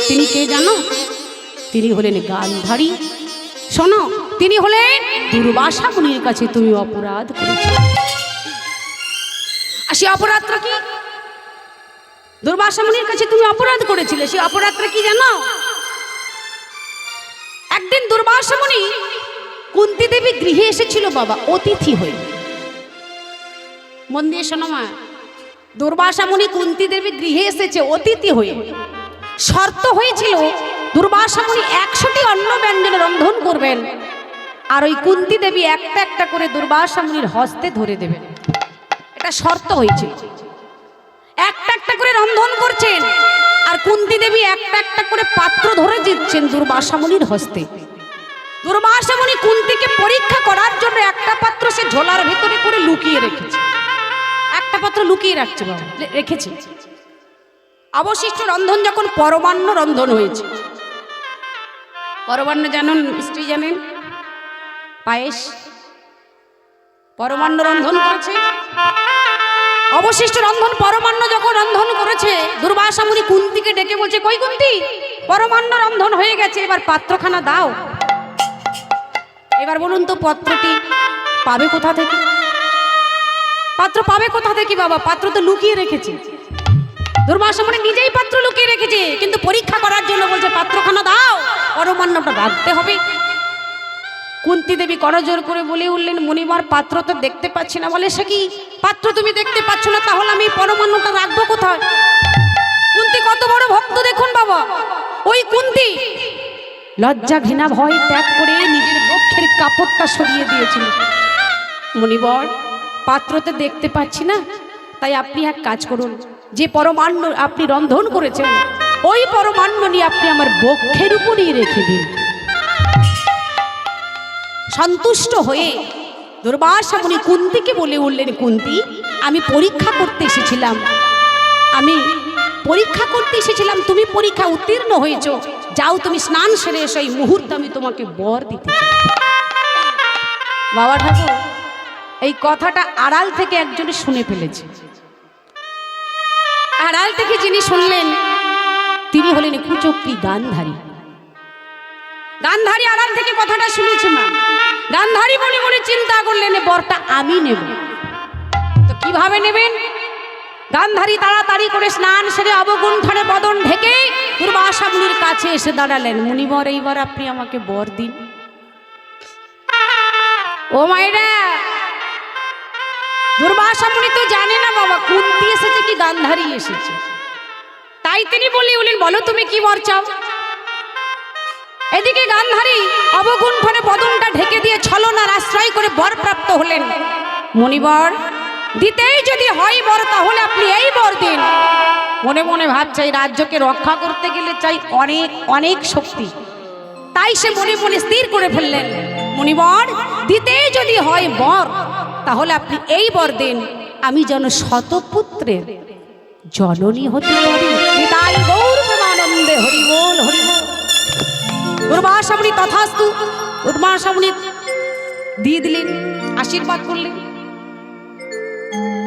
তিনি কে জানো? তিনি হলেন গান্ধারী। শোনো, তিনি হলেন দুর্বাসা মুনির কাছে তুমি অপরাধ করেছো। আর সে অপরাধটা কি? দুর্বাসা মুনির কাছে তুমি অপরাধ করেছিলে, সে অপরাধটা কি জানো? একদিন দুর্বাসা মুনি কুন্তী দেবী গৃহে এসেছিল বাবা, অতিথি হয়ে। মন দিয়ে শোনো মা, দুর্বাসা মুনি কুন্তী দেবী গৃহে এসেছে অতিথি হয়ে। শর্ত হয়েছিল দুর্বাসা মুনি 100টি অন্ন ব্যঞ্জনে রন্ধন করবেন, আর ওই কুন্তী দেবী একটা একটা করে দুর্বাসা মুনির হস্তে ধরে দেবেন, এটা শর্ত হয়েছিল। একটা একটা করে রন্ধন করছেন, আর কুন্তী দেবী একটা একটা করে পাত্র ধরে দিচ্ছেন দুর্বাসা মুনির হস্তে। দুর্বাসা মুনি কুন্তীকে পরীক্ষা করার জন্য একটা পাত্র সে ঝোলার ভেতরে করে লুকিয়ে রেখেছে, একটা পাত্র লুকিয়ে রাখছে বাবা, রেখেছে। অবশিষ্ট রন্ধন যখন পরমান্ন রন্ধন হয়েছে, পরমান্ন জানেন, স্ত্রী জানেন, পায়েস, পরমান্ন রন্ধন করেছে। অবশিষ্ট রন্ধন পরমান্ন যখন রন্ধন করেছে, দুর্বাসা মুনি কুন্তীকে ডেকে বলছে, কই কুন্তী, পরমান্ন রন্ধন হয়ে গেছে, এবার পাত্রখানা দাও। এবার বলুন তো পাত্রটি পাবে কোথা থেকে? পাত্র পাবে কোথা থেকে বাবা? পাত্র তো লুকিয়ে রেখেছে। দুর্বাসা মুনি নিজেই পাত্র লুকিয়ে রেখেছে, কিন্তু পরীক্ষা করার জন্য বলছে পাত্রখানা দাও, পরমান্নটা রাখতে হবে। কুন্তী দেবী করজোর করে বলে উঠলেন, মুনিবার পাত্র তো দেখতে পাচ্ছি না। বলে, সে কি পাত্র তুমি দেখতে পাচ্ছ না, তাহলে আমি পরমান্নটা রাখবো কোথায়? কুন্তী কত বড় ভক্ত দেখুন বাবা। ওই কুন্তী লজ্জা ঘৃণা ভয় ত্যাগ করে নিজের বক্ষের কাপড়টা সরিয়ে দিয়েছিল। মুনিবর, পাত্রতে দেখতে পাচ্ছি না, তাই আপনি এক কাজ করুন, যে পরমান্ন আপনি রন্ধন করেছেন ওই পরমান্ন নিয়ে আপনি আমার বক্ষের উপরেই রেখে দিন। সন্তুষ্ট হয়ে দুর্বাসা মুনি কুন্তীকে বলে উঠলেন, কুন্তী, আমি পরীক্ষা করতে এসেছিলাম, তুমি পরীক্ষা উত্তীর্ণ হয়েছো, যাও তুমি স্নান সেরে এসো, এই মুহূর্তে আমি তোমাকে বর দিতে চাই। বাবা ঠাকুর এই কথাটা আড়াল থেকে একজনে শুনে ফেলেছে। আড়াল থেকে যিনি শুনলেন তিনি হলেন কুচক্রী গান্ধারী। গান্ধারী আড়াল থেকে কথাটা শুনেছে। মা গান্ধারী মনে মনে চিন্তা করলেন, বরটা আমি নেব। তো কিভাবে নেবেন? গান্ধারী তাড়াতাড়ি করে স্নান সেরে অবগুণ্ঠনে বদন ঢেকে দুর্বাসা মুনির কাছে এসে দাঁড়ালেন। মুনিবর, এইবার আপনি আমাকে বর দিন। ও মায়েরা, দুর্বাসা মুনি তো জানে না বাবা কুন্তী এসেছে কি গান্ধারী এসেছে, তাই তিনি বলে উঠলেন, বলো তুমি কি বর চাও। এদিকে গান্ধারী অবগুণ্ঠনে বদনটা ঢেকে দিয়ে ছলনার আশ্রয় করে বর প্রাপ্ত হলেন। মুনিবর, দিতেই যদি হয় বর তাহলে আপনি এই বর দিন। মনে মনে ভাবছে এই রাজ্যকে রক্ষা করতে গেলে চাই অনেক অনেক শক্তি, তাই সে মনে মনে স্থির করে ফেললেন, মুনিবর, দিতেই যদি হয় বর তাহলে আপনি এই বর দিন, আমি যেন শতপুত্রের জননী হতে পারি। নিতাই গৌর প্রেমানন্দে হরি বল হরি বল। দুর্বাসা মুনি তথাস্তু, দুর্বাসা মুনি দিয়ে দিলেন, আশীর্বাদ করলেন।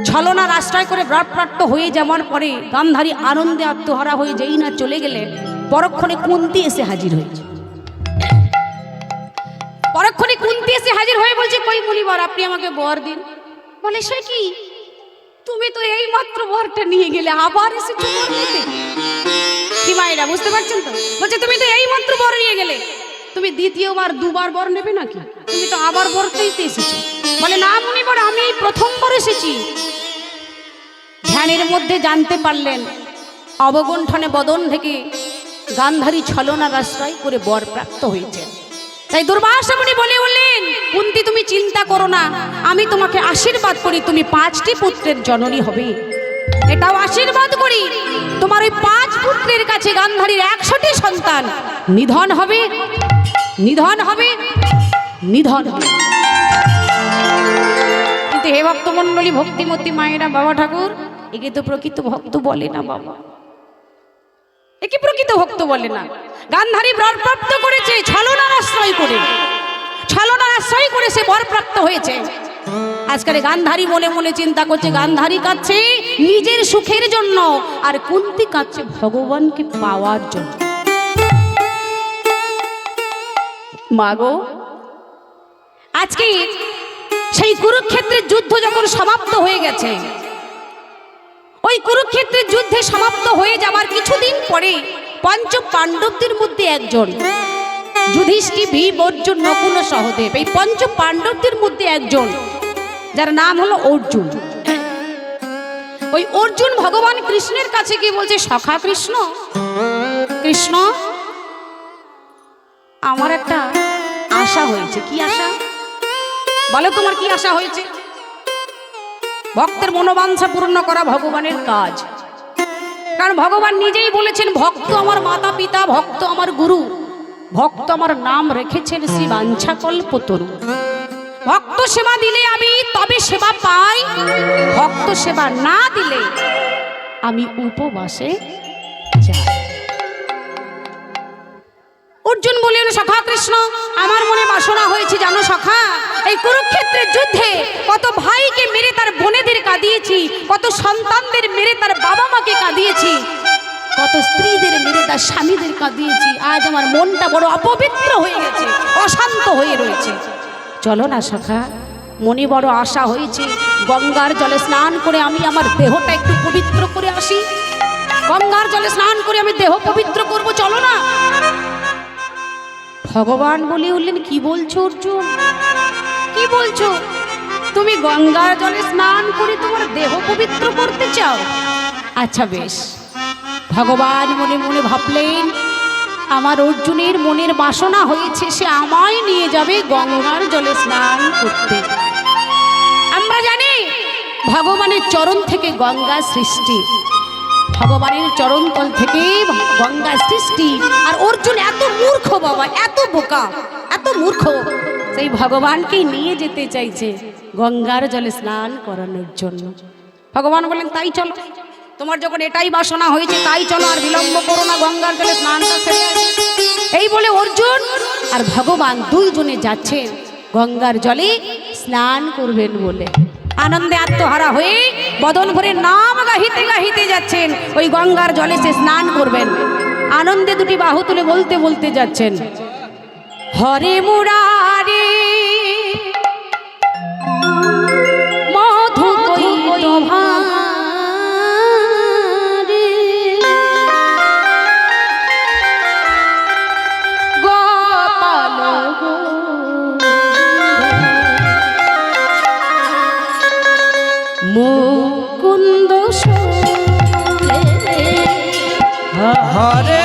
ছলনার আশ্রয় করে ব্রাটপ্রাপ্ত হয়ে যাওয়ার পরে গান্ধারী আনন্দে আত্মহারা হয়ে যেই না চলে গেলেন, পরক্ষণে কুন্তী এসে হাজির হয়েছে। পরক্ষণে কুন্তী এসে হাজির হয়ে বলছে, কই মুনিবর, আপনি আমাকে বর দিন। বলে, সে কি, তুমি তো এই মাত্র বরটা নিয়ে গেলে, আবার এসেছো বর নিতে? কি মায়েরা বুঝতে পারছেন তো? বলছে, তুমি তো এই মাত্র বর নিয়ে গেলে, তুমি দ্বিতীয়বার দুবার বর নেবে নাকি? তুমি তো আবার বর চাইতে এসেছো। বলে, না মুনিবর, আমি এই প্রথমবার এসেছি। ধ্যানের মধ্যে জানতে পারলেন অবগুণ্ঠনে বদন থেকে গান্ধারী ছলনার আশ্রয় করে বর প্রাপ্ত হয়েছে। তাই দুর্বাসা মুনি বলে উঠলেন, কুন্তী তুমি চিন্তা করো না, আমি তোমাকে আশীর্বাদ করি, তুমি 5টি পুত্রের জননী হবে। এটাও আশীর্বাদ করি, তোমার ওই 5 পুত্রের কাছে গান্ধারীর 100টি সন্তান নিধন হবে, নিধন হবে, নিধন হবে। কিন্তু হে ভক্তমণ্ডলী, ভক্তিমতী মায়েরা, বাবা ঠাকুর, একে তো প্রকৃত ভক্ত বলে না বাবা, একে প্রকৃত ভক্ত বলে না। গান্ধারী বরপ্রাপ্ত করেছে ছলনার আশ্রয় করে, ছলনার আশ্রয় করে সে বরপ্রাপ্ত হয়েছে। আজকাল গান্ধারী মনে মনে চিন্তা করছে, গান্ধারী কাঁদছে নিজের সুখের জন্য, আর কুন্তী কাঁদছে ভগবানকে পাওয়ার জন্য। মাগো, আজকে সেই কুরুক্ষেত্রের যুদ্ধ যখন সমাপ্ত হয়ে গেছে, ওই কুরুক্ষেত্রের যুদ্ধে সমাপ্ত হয়ে যাবার কিছুদিন পরে পঞ্চ পাণ্ডবদের মধ্যে একজন, যুধিষ্ঠির, ভীম, অর্জুন, নকুল ও সহদেব, এই পঞ্চ পাণ্ডবদের মধ্যে একজন, যার নাম হলো অর্জুন। ওই অর্জুন ভগবান কৃষ্ণের কাছে গিয়ে বলছে, সখা কৃষ্ণ, কৃষ্ণ, আমার একটা আশা হয়েছে। কি আশা? বলো তোমার কি আশা হয়েছে? ভক্তের মনোবাঞ্ছা পূর্ণ করা ভগবানের কাজ। কারণ ভগবান নিজেই বলেছেন, ভক্ত আমার মাতা পিতা, ভক্ত আমার গুরু, ভক্ত আমার নাম রেখেছেন শ্রী বাঞ্ছাকল্পতরু। ভক্ত সেবা দিলে আমি তবে সেবা পাই, ভক্ত সেবা না দিলে আমি উপবাসে যাই। অর্জুন বললেন, সখা কৃষ্ণ, আমার মনে বাসনা হয়েছে জানো সখা, এই কুরুক্ষেত্রের যুদ্ধে কত ভাইকে মেরে তার বোনেদের কাঁদিয়েছি, কত সন্তানদের মেরে তার বাবা মাকে কাঁদিয়েছি, কত স্ত্রীদের মেরে তার স্বামীদের কাঁদিয়েছি। আজ আমার মনটা বড় অপবিত্র হয়ে গেছে, অশান্ত হয়ে রয়েছে। চলো না সখা, মনে বড় আশা হয়েছে, গঙ্গার জলে স্নান করে আমি আমার দেহটা একটু পবিত্র করে আসি। গঙ্গার জলে স্নান করে আমি দেহ পবিত্র করব, চলো না। ভগবান বলে উঠলেন, কি বলছো অর্জুন, কি বলছো? তুমি গঙ্গার জলে স্নান করে তোমার দেহ পবিত্র করতে চাও? আচ্ছা বেশ, ভগবান মনে মনে ভাবলেন, আমার অর্জুনের মনের বাসনা হয়েছে, সে আমায় নিয়ে যাবে গঙ্গার জলে স্নান করতে। আমরা জানি ভগবানের চরণ থেকে গঙ্গা সৃষ্টি, ভগবানের চরণতল থেকে গঙ্গা সৃষ্টি। আর অর্জুন এত মূর্খ বাবা, এত বোকা, এত মূর্খ, সেই ভগবানকে নিয়ে যেতে চাইছে গঙ্গার জলে স্নান করানোর জন্য। ভগবান বলেন, তাই চলো, তোমার যখন এটাই বাসনা হয়েছে তাই চলো, আর বিলম্ব করো না, গঙ্গার জলে স্নানটা সেরে আসি। এই বলে অর্জুন আর ভগবান দুইজনে যাচ্ছেন গঙ্গার জলে স্নান করবেন বলে। আনন্দে আত্মহারা হয়ে বদন ভরে নাম গাহিতে গাহিতে যাচ্ছেন, ওই গঙ্গার জলে সে স্নান করবেন। আনন্দে দুটি বাহু তুলে বলতে বলতে যাচ্ছেন, হরে মুরারে মধু কৈত ভারে গোপাল মুকুন্দ হরে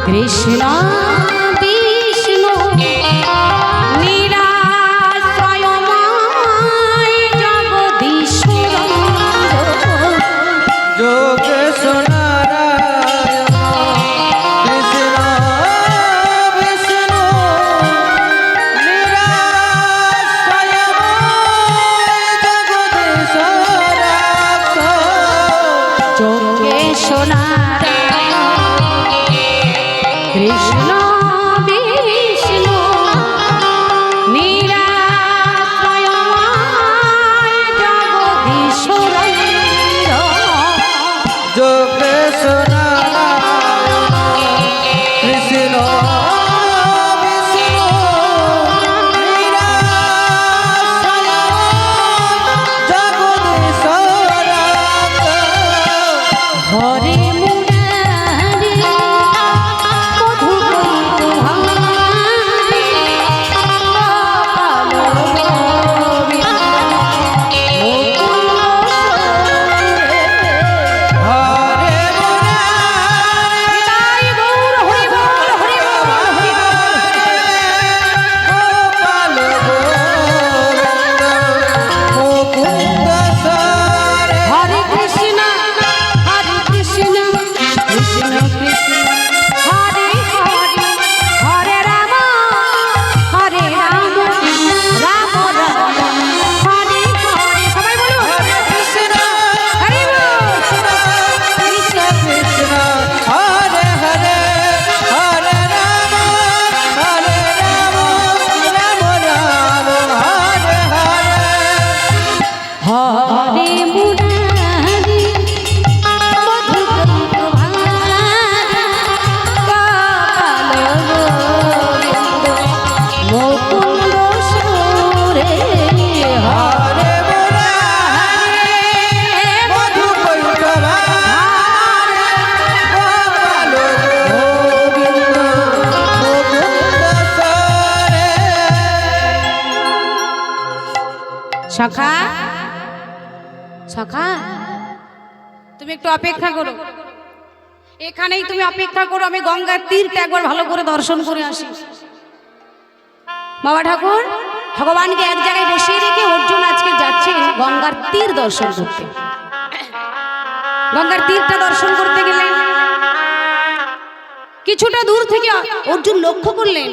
কৃষ্ণ বিষ্ণু নিরাশ্রয়ময় জগদীশ্বর যোগেশ্বর নারায়ণ কৃষ্ণ বিষ্ণু নিরাশ্রয়ময় জগদীশ্বর যোগেশ্বর কৃষ্ণ বিষ্ণু নিরাশ্রয়ময় জগদীশ্বর যোগেশ্বর নারায়ণ কৃষ্ণ বিষ্ণু নিরাশ্রয়ময় জগদীশ্বর হরে মুরারি মধু কৈত ভারে গোপাল গোবিন্দ মুকুন্দ হরে মুরারি তাই গৌর হরি বল, হরি বল, হরি বল। গোপাল গোবিন্দ মুকুন্দ সরে হরে কৃষ্ণ কৃষ্ণ কৃষ্ণ হরে হরে হরে রাম রাম রাম হরে হরে। সবাই বলুন, কৃষ্ণ হরে বল। কৃষ্ণ কৃষ্ণ হরে হরে হরে রাম রাম রাম হরে হরে হরে মুরারি মধু কৈত ভারে গোপাল গোবিন্দ মুকুন্দ সুরে হরে মুরারি মধু কৈত ভারে গোপাল গোবিন্দ মুকুন্দ সরে সখা সখা, তুমি একটু অপেক্ষা করো, এখানেই তুমি অপেক্ষা করো, আমি গঙ্গার তীরটা একবার ভালো করে দর্শন করে আসি। বাবা ঠাকুর ভগবানকে এক জায়গায় বসিয়ে রেখে অর্জুন আজকে যাচ্ছে গঙ্গার তীর দর্শন করতে। গঙ্গার তীরটা দর্শন করতে গেলেন, কিছুটা দূর থেকে অর্জুন লক্ষ্য করলেন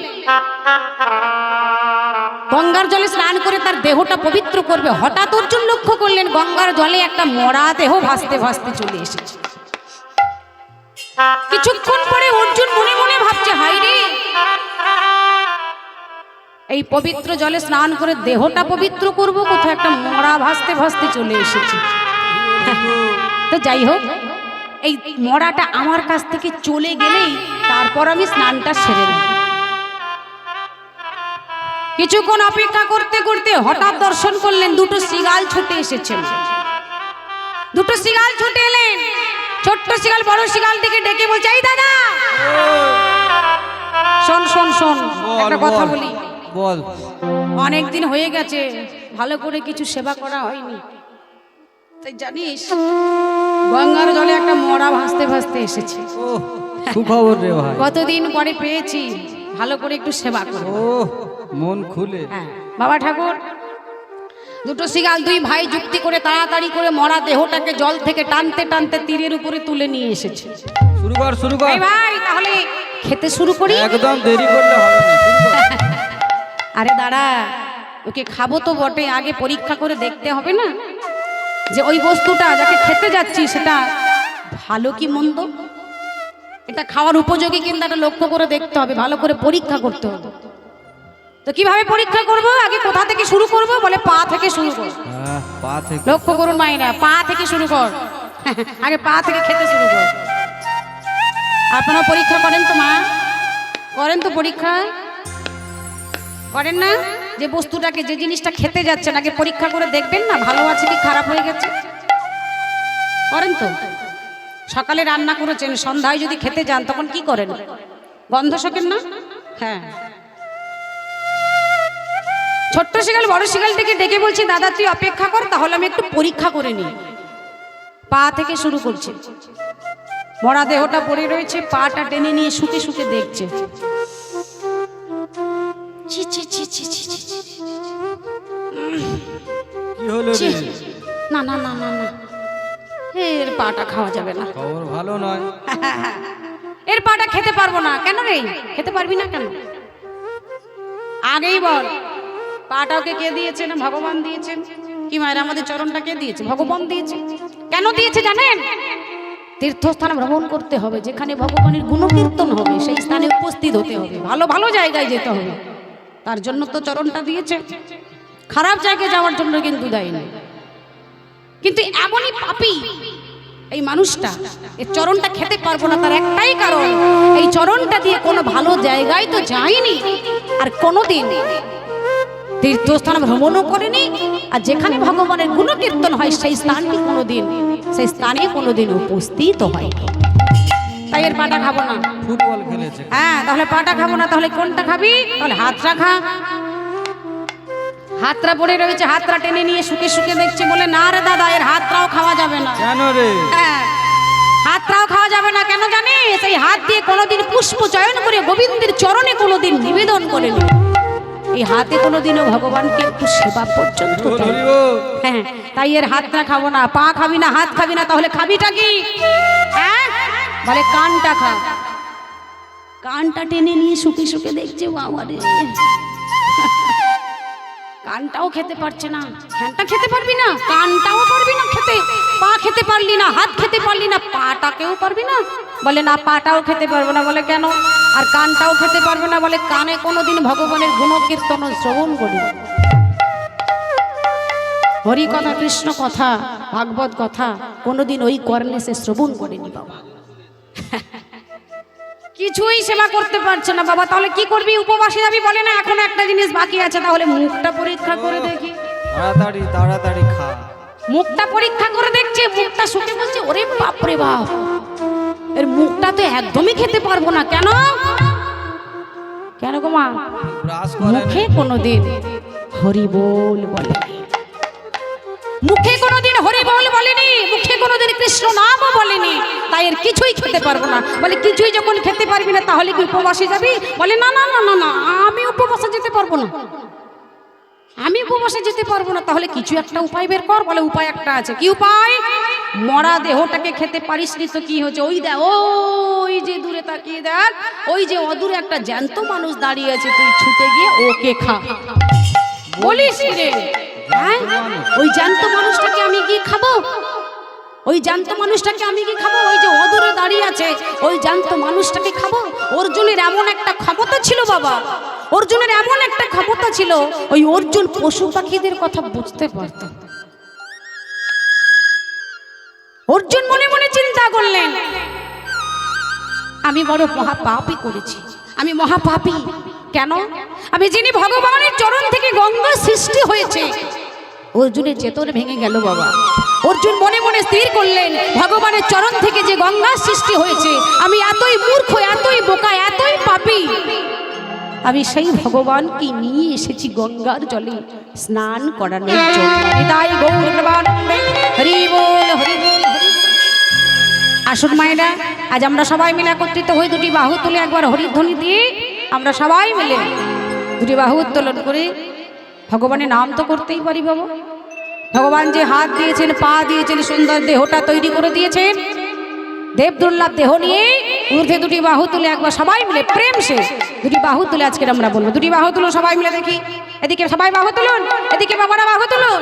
গঙ্গার জলে স্নান করে তার দেহটা পবিত্র করবে, হঠাৎ অর্জুন লক্ষ্য করলেন গঙ্গার জলে একটা মরা দেহ ভাসতে ভাসতে চলে এসেছে। কিছুক্ষণ পরে অর্জুন মনে মনে ভাবছে, হাই রে, এই পবিত্র জলে স্নান করে দেহটা পবিত্র করব, কোথাও একটা মরা ভাসতে ভাসতে চলে এসেছে। তো যাই হোক, এই মরাটা আমার কাছ থেকে চলে গেলেই তারপর আমি স্নানটা সেরে নেব। কিছুক্ষণ অপেক্ষা করতে করতে হঠাৎ দর্শন করলেন দুটো শৃগাল ছুটে এসেছেন। দুটো শৃগাল ছুটে এলেন। ছোট্ট শৃগাল বড় শৃগালটিকে ডেকে বলছে, এই দাদা, শোন শোন শোন, একটা কথা বলি। বল। অনেকদিন হয়ে গেছে, ভালো করে কিছু সেবা করা হয়নি, তাই জানিস গঙ্গার জলে একটা মরা ভাসতে ভাসতে এসেছে। ও সুখবর রে ভাই, কতদিন পরে পেয়েছি, ভালো করে একটু সেবা করো। ও মন খুলে। হ্যাঁ বাবা ঠাকুর, দুটো শৃগাল দুই ভাই যুক্তি করে তাড়াতাড়ি করে মরা দেহটাকে জল থেকে টানতে টানতে তীরের উপরে তুলে নিয়ে এসেছে। শুরু কর শুরু কর। এই ভাই, তাহলে খেতে শুরু করি। একদম দেরি করলে হবে না, শুরু কর। আরে দাঁড়া, ওকে খাবো তো বটে, আগে পরীক্ষা করে দেখতে হবে না যে ওই বস্তুটা যাকে খেতে যাচ্ছি সেটা ভালো কি মন্দ, এটা খাওয়ার উপযোগী কিনা এটা লক্ষ্য করে দেখতে হবে, ভালো করে পরীক্ষা করতে হবে। তো কিভাবে পরীক্ষা করব? আগে কোথা থেকে শুরু করব? বলে পা থেকে শুরু কর। পা থেকে। লক্ষ্য করুন মায়েরা, পা থেকে শুরু কর। আগে পা থেকে খেতে শুরু কর। আপনারা পরীক্ষা করেন তো মা? করেন তো পরীক্ষা? করেন না? যে বস্তুটাকে, যে জিনিসটা খেতে যাচ্ছেন আগে পরীক্ষা করে দেখবেন না ভালো আছে কি খারাপ হয়ে গেছে? করেন তো? সকালে রান্না করেছেন, সন্ধ্যায় যদি খেতে যান তখন কি করেন? গন্ধ শোকেন না? হ্যাঁ। ছোট্ট শিগাল বড় শিগালটিকে ডেকে বলছি, দাদা তুই অপেক্ষা কর, তাহলে আমি একটু পরীক্ষা করে নিই। পা থেকে শুরু করছি। মরা দেহটা পড়ে রয়েছে, পাটা টেনে নিয়ে শুকে শুকে দেখছে। ছি ছি ছি ছি ছি ছি ছি। কি হলো ছি। রে? না না না না না, এর পাটা খাওয়া যাবে না। খবর ভালো নয়। এর পাটা খেতে পারবো না। কেন রে? খেতে পারবি না কেন? আগেই বল। পাটা ওকে কে দিয়েছে? না ভগবান দিয়েছেন? কি মায়ের আমাদের চরণটা কে দিয়েছে? ভগবান দিয়েছে। কেন দিয়েছে জানেন? তীর্থস্থান ভ্রমণ করতে হবে, যেখানে ভগবানের গুণকীর্তন হবে সেই স্থানে উপস্থিত হতে হবে, ভালো ভালো জায়গায় যেতে হবে, তার জন্য তো চরণটা দিয়েছে। খারাপ জায়গায় যাওয়ার জন্য কিন্তু দেয়নি। কিন্তু এমনই পাপী এই মানুষটা, এই চরণটা খেতে পারবো না, তার একটাই কারণ, এই চরণটা দিয়ে কোনো ভালো জায়গায় তো যায়নি, আর কোনোদিন তীর্থস্থান ভ্রমণও করেনি, আর যেখানে ভগবানের গুণকীর্তন হয় সেই স্থানটি কোনোদিন, সেই স্থানে কোনোদিন উপস্থিত হয়। তাই এর পাটা খাবো না। ফুটবল খেলেছে। হ্যাঁ, তাহলে পাটা খাবো না, তাহলে কোনটা খাবি? তাহলে হাতটা খা। হাতটা পড়ে রয়েছে, হাতটা টেনে নিয়ে শুকে শুকে দেখছে, বলে না রে দাদা, এর হাতটাও খাওয়া যাবে না। কেন রে? হ্যাঁ, হাতটাও খাওয়া যাবে না। কেন জানিস? এই হাত দিয়ে কোনোদিন পুষ্প চয়ন করে গোবিন্দের চরণে কোনোদিন নিবেদন করেনি। এই হাতে কোনোদিনও ভগবানকে একটু সেবা পর্যন্ত দেয়নি। হ্যাঁ, তাই এর হাতটা খাবো না। পা খাবি না, হাত খাবি না, তাহলে খাবিটা কি? হ্যাঁ, বলে কানটা খা। কানটা টেনে নিয়ে শুকে শুকে দেখছে, বাবা রে, কানটাও খেতে পারছে না। ফ্যানটা খেতে পারবি না, কানটাও পারবি না খেতে, পা খেতে পারলি না, হাত খেতে পারলি না, পাটাকেও পারবি না। বলে না, পাটাও খেতে পারবো না। বলে কেন? আর কানটাও খেতে পারবে না। বলে কানে কোনোদিন ভগবানের গুণকীর্তন শ্রবণ করি, হরি কথা, কৃষ্ণ কথা, ভাগবত কথা কোনোদিন ওই কর্ণে সে শ্রবণ করেনি বাবা। কিছুই সেবা করতে পারছে না বাবা। তাহলে কি করবি? উপবাসে যাবি? বলে না, এখন একটা জিনিস বাকি আছে, তাহলে মুখটা পরীক্ষা করে দেখি। তাড়াতাড়ি তাড়াতাড়ি খা। মুখটা পরীক্ষা করে দেখছে, মুখটা শুকে বলছে, ওরে বাপ রে বাপ, এর মুখটা তো একদমই খেতে পারবো না। কেন? কেন গো মা? ব্রাশ করে মুখে কোনোদিন হরি বল বলেনি, মুখে কোনোদিন হরি বল বলেনি, মুখে কোনোদিন কৃষ্ণ নামও বলেনি, তাই এর কিছুই খেতে পারবো না। বলে কিছুই যখন খেতে পারবি না, তাহলে কি উপবাসে যাবি? বলে না না না না না, আমি উপবাসে যেতে পারবো না, আমি উপবাসে যেতে পারবো না। তাহলে কিছু একটা উপায় বের কর। বলে উপায় একটা আছে। কি উপায়? মরা দেহটাকে খেতে পারিস নি তো কি হচ্ছে? ওই দেখ, ওই যে দূরে তাকিয়ে দেখ, ওই যে অদূরে একটা জ্যান্ত মানুষ দাঁড়িয়ে আছে, তুই ছুটে গিয়ে ওকে খা। বলিস কি রে? হ্যাঁ, ওই জ্যান্ত মানুষটাকে আমি কি খাবো? ওই জ্যান্ত মানুষটাকে আমি কি খাবো? ওই যে অদূরে দাঁড়িয়ে আছে ওই জ্যান্ত মানুষটাকে খাবো? অর্জুনের এমন একটা ক্ষমতা ছিল বাবা, অর্জুনের এমন একটা ক্ষমতা ছিল, ওই অর্জুন পশু পাখিদের কথা বুঝতে পারত। অর্জুন মনে মনে চিন্তা করলেন, আমি বড় মহাপাপই করেছি, আমি মহাপাপী। কেন? আমি যিনি ভগবানের চরণ থেকে গঙ্গা সৃষ্টি হয়েছে। অর্জুনের চেতন ভেঙে গেল বাবা। অর্জুন মনে মনে স্থির করলেন, ভগবানের চরণ থেকে যে গঙ্গা সৃষ্টি হয়েছে, আমি এতই মূর্খ, এতই বোকা, এতই পাপী, আমি সেই ভগবানকে নিয়ে এসেছি গঙ্গার জলে স্নান করানোর জন্য। হৃদয় গৌর প্রেমানন্দে হরি বল, হরি বল, হরি বল। আসুন মায়েরা, আজ আমরা সবাই মিলে একত্রিত হয়ে দুটি বাহু তুলে একবার হরিধ্বনি দিয়ে আমরা সবাই মিলে দুটি বাহু উত্তোলন করে ভগবানের নাম তো করতেই পারি বাবা। ভগবান যে হাত দিয়েছেন, পা দিয়েছেন, সুন্দর দেহটা তৈরি করে দিয়েছেন, দেবদুর্লভ দেহ নিয়ে ঊর্ধ্বে দুটি বাহু তুলে একবার সবাই মিলে প্রেম সে দুটি বাহু তুলে আজকে আমরা বলবো। দুটি বাহু তুলুন সবাই মিলে, দেখি এদিকে সবাই বাহু তুলুন, এদিকে বাবারা বাহু তুলুন।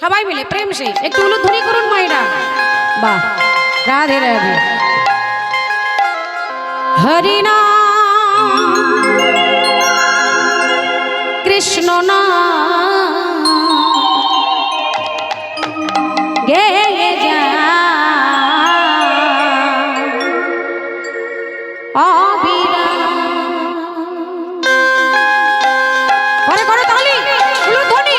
সবাই মিলে প্রেম সে একটু উলুধ্বনি করুন মায়েরা। বাহ, রাধে রাধে। হরি নাম কৃষ্ণ নাম গেয়ে যা অবিরাম। করে করে তালি, উলুধ্বনি।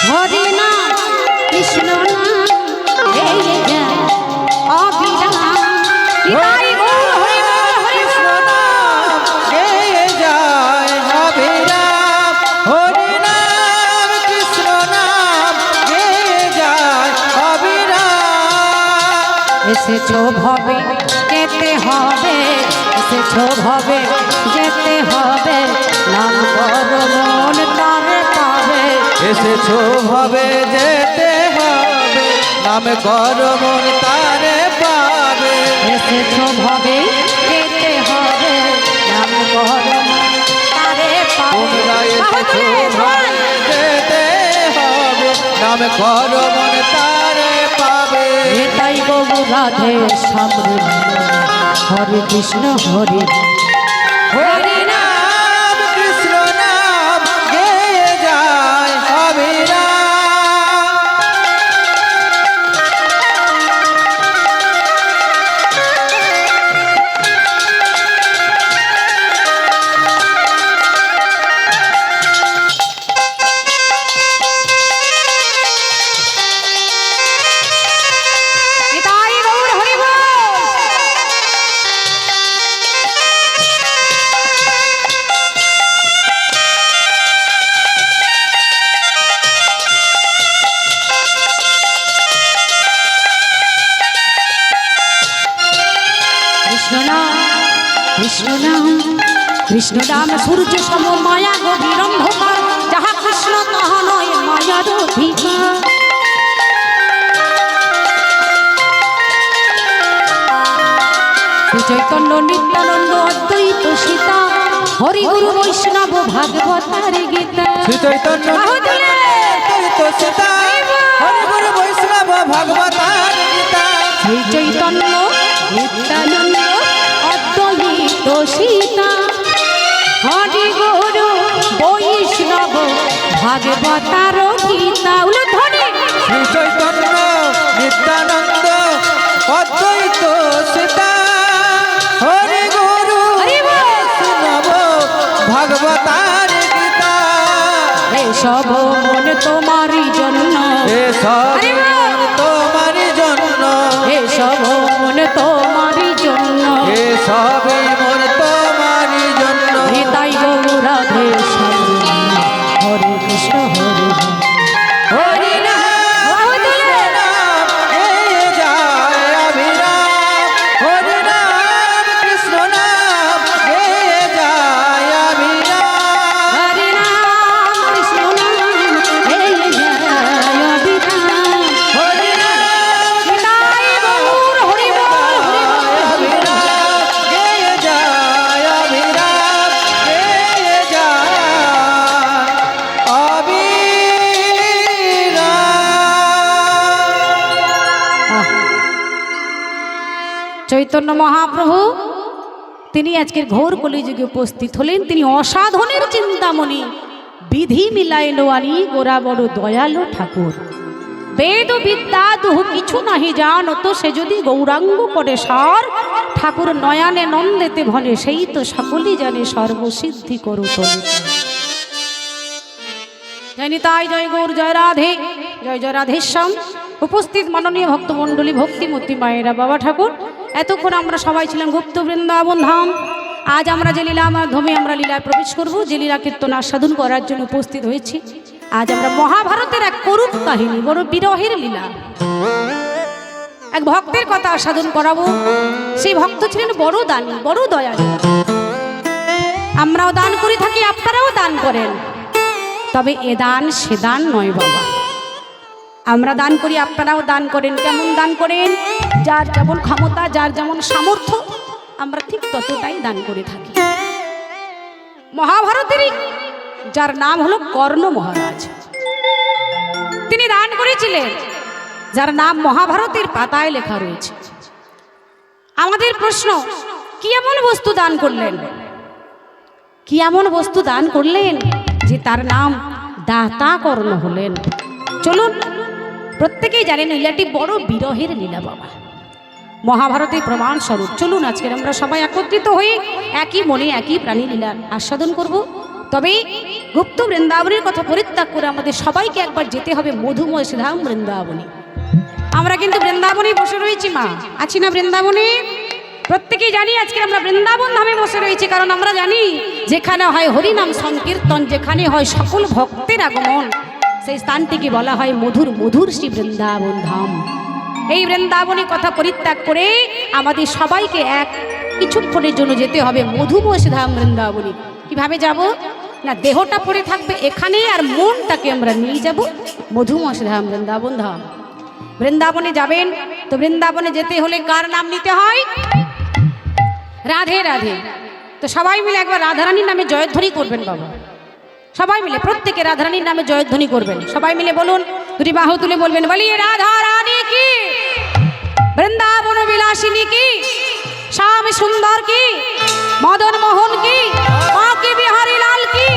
হরি নাম কৃষ্ণ নাম গেয়ে যা অবিরাম। হৃদয় গৌর হরি বল, হরি কৃষ্ণ নাম গেয়ে যায় অবিরাম। হরি নাম কৃষ্ণ নাম গেয়ে যায় অবিরাম। এসেছো ভবে যেতে হবে, এসেছো ভবে যেতে হবে, নাম করো মন তারে পাবে। এসেছো ভাবে যেতে হবে, নাম করো মন তারে পাবে। এসেছো ভবে যেতে হবে, নাম করো মন তারে তোমরা এসেছো পাবে। ভাবে যেতে হবে, নাম করো মন তারে পাবে। তাই গৌর রাধে সামনে হরে কৃষ্ণ হরে হরি নাম কৃষ্ণ নাম গেয়ে যায় অবিরাম। তাই গৌর হরি বল। কৃষ্ণ নাম কৃষ্ণ নাম কৃষ্ণ নাম সূর্য সম মায়া গভীর অন্ধকার, যাহা কৃষ্ণ তাহা নয় মায়ার অধিকার। শ্রী চৈতন্য নিত্যানন্দ অদ্বৈত সীতা, হরি গুরু বৈষ্ণব ভাগবতার গীতা। শ্রী চৈতন্য বাহু তুলে। অদ্বৈত সীতা, হরি গুরু বৈষ্ণব ভাগবতার গীতা। শ্রী চৈতন্য নিত্যানন্দ অদ্বৈত সীতা, হরি গুরু বৈষ্ণব ভাগবতার গীতা। উলুধ্বনি। শ্রী চৈতন্য নিত্যানন্দ অদ্বৈত সীতা, হরি গুরু হরি বল। বৈষ্ণব ভাগবতার গীতা। এসব মন তোমারই জন্য, এসব হরি বল। মন তোমারই জন্য, এসব মন তোমারই জন্য, এসব মন তোমারই জন্য। হৃদয় গৌর রাধে শ্যাম হরে কৃষ্ণ হরে চৈতন্য মহাপ্রভু তিনি আজকের ঘোর কলিযুগে উপস্থিত হলেন। তিনি অসাধনের চিন্তামণি, বিধি মিলাইল আনি গোরা বড় দয়ালু ঠাকুর। বেদ বিদ্যা দুহু কিছু নাহি জানত, সে যদি গৌরাঙ্গ করে সার, ঠাকুর নয়ানে নন্দেতে ভনে, সেই তো সকলই জানে সর্বসিদ্ধি করু তলে। জয় নিতাই, জয় গৌর, জয় রাধে, জয় জয় রাধেশ্যাম। উপস্থিত মাননীয় ভক্তমণ্ডলী, ভক্তিমূর্তি মায়েরা, বাবা ঠাকুর, এতক্ষণ আমরা সবাই ছিলাম গুপ্ত বৃন্দাবন ধাম। আজ আমরা যে লীলা মাধ্যমে আমরা লীলায় প্রবেশ করব, যে লীলা কীর্তন আস্বাদন করার জন্য উপস্থিত হয়েছি। আজ আমরা মহাভারতের এক করুণ কাহিনী, বড় বিরহের লীলা, এক ভক্তের কথা আস্বাদন করাবো। সেই ভক্ত ছিলেন বড় দানী, বড় দয়ালু। আমরাও দান করে থাকি, আপনারাও দান করেন, তবে এ দান সে দান নয় বাবা। আমরা দান করি, আপনারাও দান করেন। কেমন দান করেন? যার যেমন ক্ষমতা, যার যেমন সামর্থ্য, আমরা ঠিক ততটাই দান করে থাকি। মহাভারতেরই যার নাম হলো কর্ণ মহারাজ, তিনি দান করেছিলেন, যার নাম মহাভারতের পাতায় লেখা রয়েছে। আমাদের প্রশ্ন, কি এমন বস্তু দান করলেন, কি এমন বস্তু দান করলেন যে তার নাম দাতা কর্ণ হলেন? চলুন, প্রত্যেকেই জানেন লীলাটি বড় বিরহের লীলা বাবা, মহাভারতের প্রমাণ স্বরূপ। চলুন আজকের আমরা সবাই একত্রিত হয়ে একই মনে একই প্রাণী লীলার আস্বাদন করব। তবে গুপ্ত বৃন্দাবনের কথা পরিত্যাগ করে আমাদের সবাইকে একবার যেতে হবে মধুময় শ্রীধাম বৃন্দাবনে। আমরা কিন্তু বৃন্দাবনে বসে রয়েছি, মা আছি না বৃন্দাবনে? প্রত্যেকেই জানি আজকে আমরা বৃন্দাবন ধামে বসে রয়েছি, কারণ আমরা জানি যেখানে হয় হরিনাম সংকীর্তন, যেখানে হয় সকল ভক্তের আগমন, সেই স্থানটিকে বলা হয় মধুর মধুর শ্রী বৃন্দাবন ধাম। এই বৃন্দাবনের কথা পরিত্যাগ করে আমাদের সবাইকে এক কিছুক্ষণের জন্য যেতে হবে মধুময় শ্রীধাম বৃন্দাবনে। কিভাবে যাব না, দেহটা পড়ে থাকবে এখানে, আর মনটাকে আমরা নিয়ে যাব মধুময় শ্রীধাম বৃন্দাবন ধাম। বৃন্দাবনে যাবেন তো বৃন্দাবনে যেতে হলে কার নাম নিতে হয়? রাধে রাধে। তো সবাই মিলে একবার রাধারানীর নামে জয়ধ্বনি করবেন বাবা, সবাই মিলে প্রত্যেকে রাধারানীর নামে জয়ধ্বনি করবেন। সবাই মিলে বলুন, দুটি বাহু তুলে বলবেন, বলিয়ে রাধা রানী কি, বৃন্দাবন বিলাসিনী কি, শ্যাম সুন্দর কি, মদন মোহন কি, বাঁকে বিহারী লাল কি,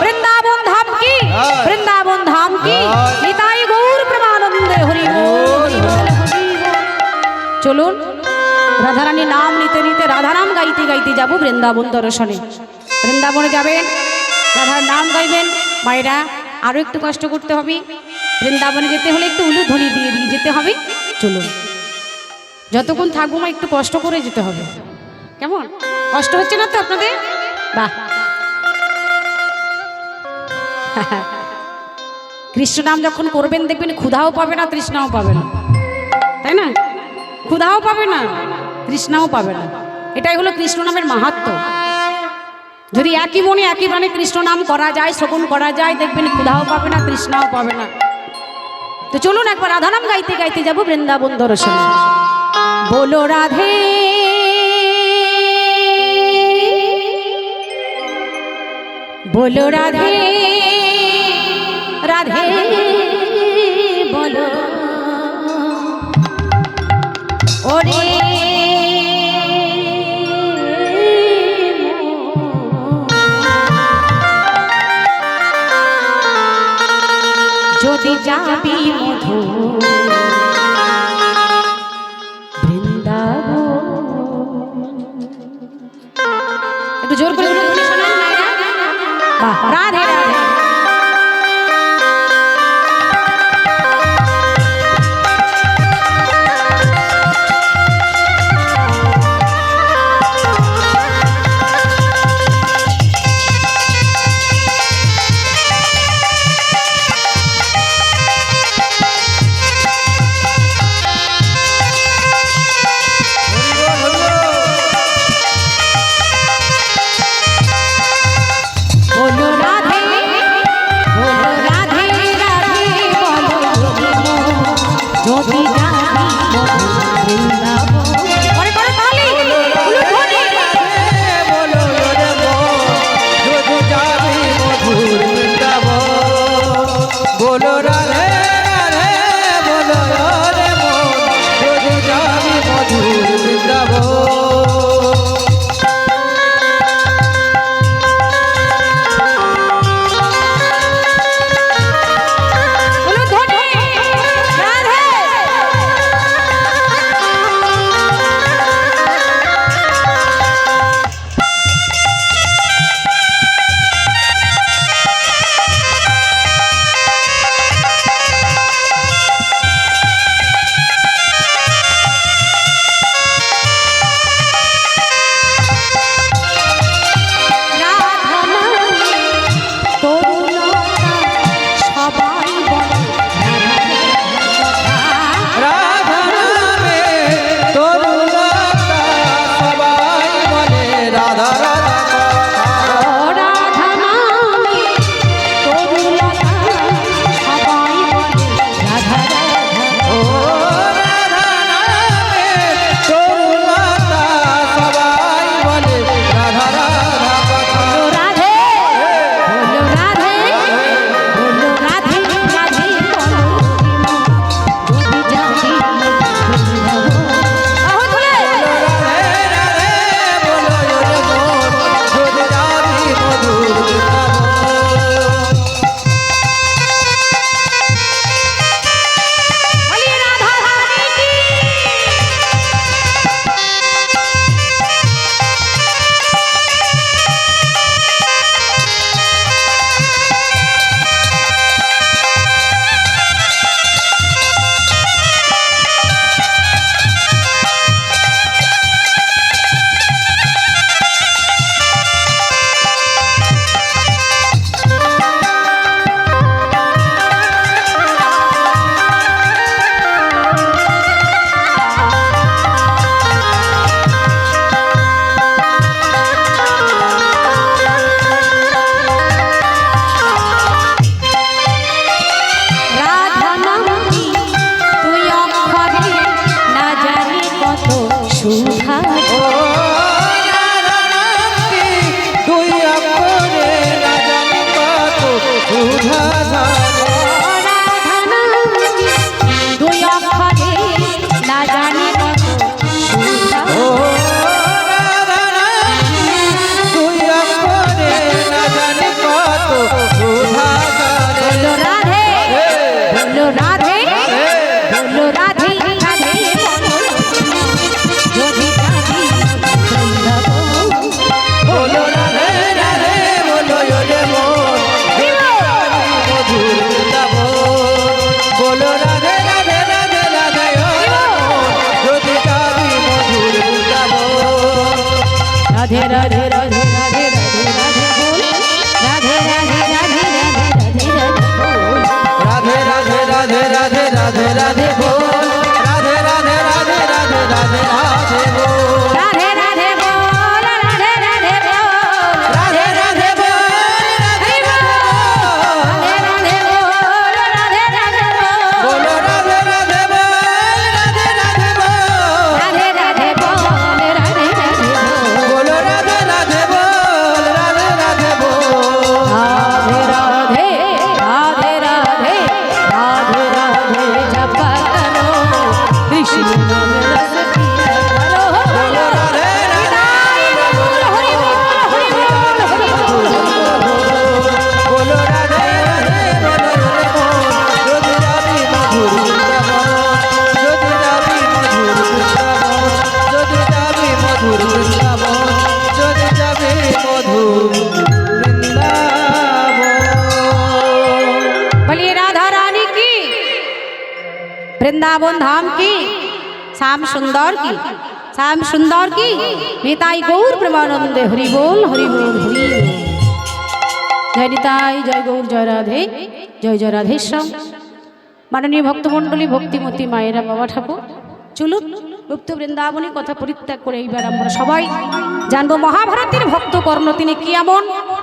বৃন্দাবন ধাম কি, বৃন্দাবন ধাম কি, নিতাই গৌর প্রেমানন্দে হরি বল। চলুন রাধারানীর নাম নিতে নিতে, রাধানাম গাইতে গাইতে যাব বৃন্দাবন দর্শনে। বৃন্দাবনে যাবেন, রাধার নাম গাইবেন। মায়েরা আরও একটু কষ্ট করতে হবে, বৃন্দাবনে যেতে হলে একটু উলুধ্বনি দিয়ে দিয়ে যেতে হবে। চলুন, যতক্ষণ থাকবো মা একটু কষ্ট করে যেতে হবে, কেমন? কষ্ট হচ্ছে না তো আপনাদের? বাহ, কৃষ্ণ নাম যখন করবেন দেখবেন ক্ষুধাও পাবে না, তৃষ্ণাও পাবে না, তাই না? ক্ষুধাও পাবে না, তৃষ্ণাও পাবে না। এটাই হলো কৃষ্ণ নামের মাহাত্ম্য। যদি একই মনে একই প্রাণে কৃষ্ণ নাম করা যায়, শ্রবণ করা যায়, দেখবেন ক্ষুধাও পাবে না, তৃষ্ণাও পাবে না। তো চলুন একবার রাধা নাম গাইতে গাইতে যাব বৃন্দাবন দর্শনে। বলো রাধে বলো রাধে রাধে বলো ওরে যদি যাবি মধু বৃন্দাবন। একটু জোর করে শোনান মায়েরা। বাহ, রাধে রাধে। বলো রাধে রাধে রাধে রাধে রাধে রাধে বল রাধে রাধে রাধে রাধে রাধে রাধে বল রাধে রাধে রাধে রাধে রাধে রাধে বল রাধে রাধে রাধে রাধে রাধে রাধে বল রাধে রাধে বল রাধে রাধে বল রাধে রাধে বল রাধে রাধে বল রাধে রাধে বল রাধে রাধে বল বলো রাধে রাধে বল রাধে রাধে বল রাধে রাধে বল রাধে রাধে বল বলো রাধে রাধে বল রাধে রাধে বল রাধে রাধে রাধে রাধে রাধে রাধে জপা করো কৃষ্ণ নাম রস পিয়া করো বলো রাধে হরি বল হরি বল হরি বল বলো রাধে রাধে বলো রে মন যদি যাবি মধুর বৃন্দাবন যদি যাবি মধুর বৃন্দাবন যদি যাবি মধুর বৃন্দাবন যদি যাবি মধুর বৃন্দাবন बोलिए राधा रानी की वृंदावन धाम की श्याम सुंदर की श्याम सुंदर की निताई गौर प्रेमानंदे हरि बोल हरि बोल हरि बोल जय निताई जय गौर जय राधे श्याम माननीय भक्तमंडली भक्तिमती मायेरा बाबा ठाकुर चलुन गुप्त बृंदावनी कथा परित्याग करे एइबार आमरा सबाई जानबो महाभारतेर भक्त कर्ण तिनि कि एमन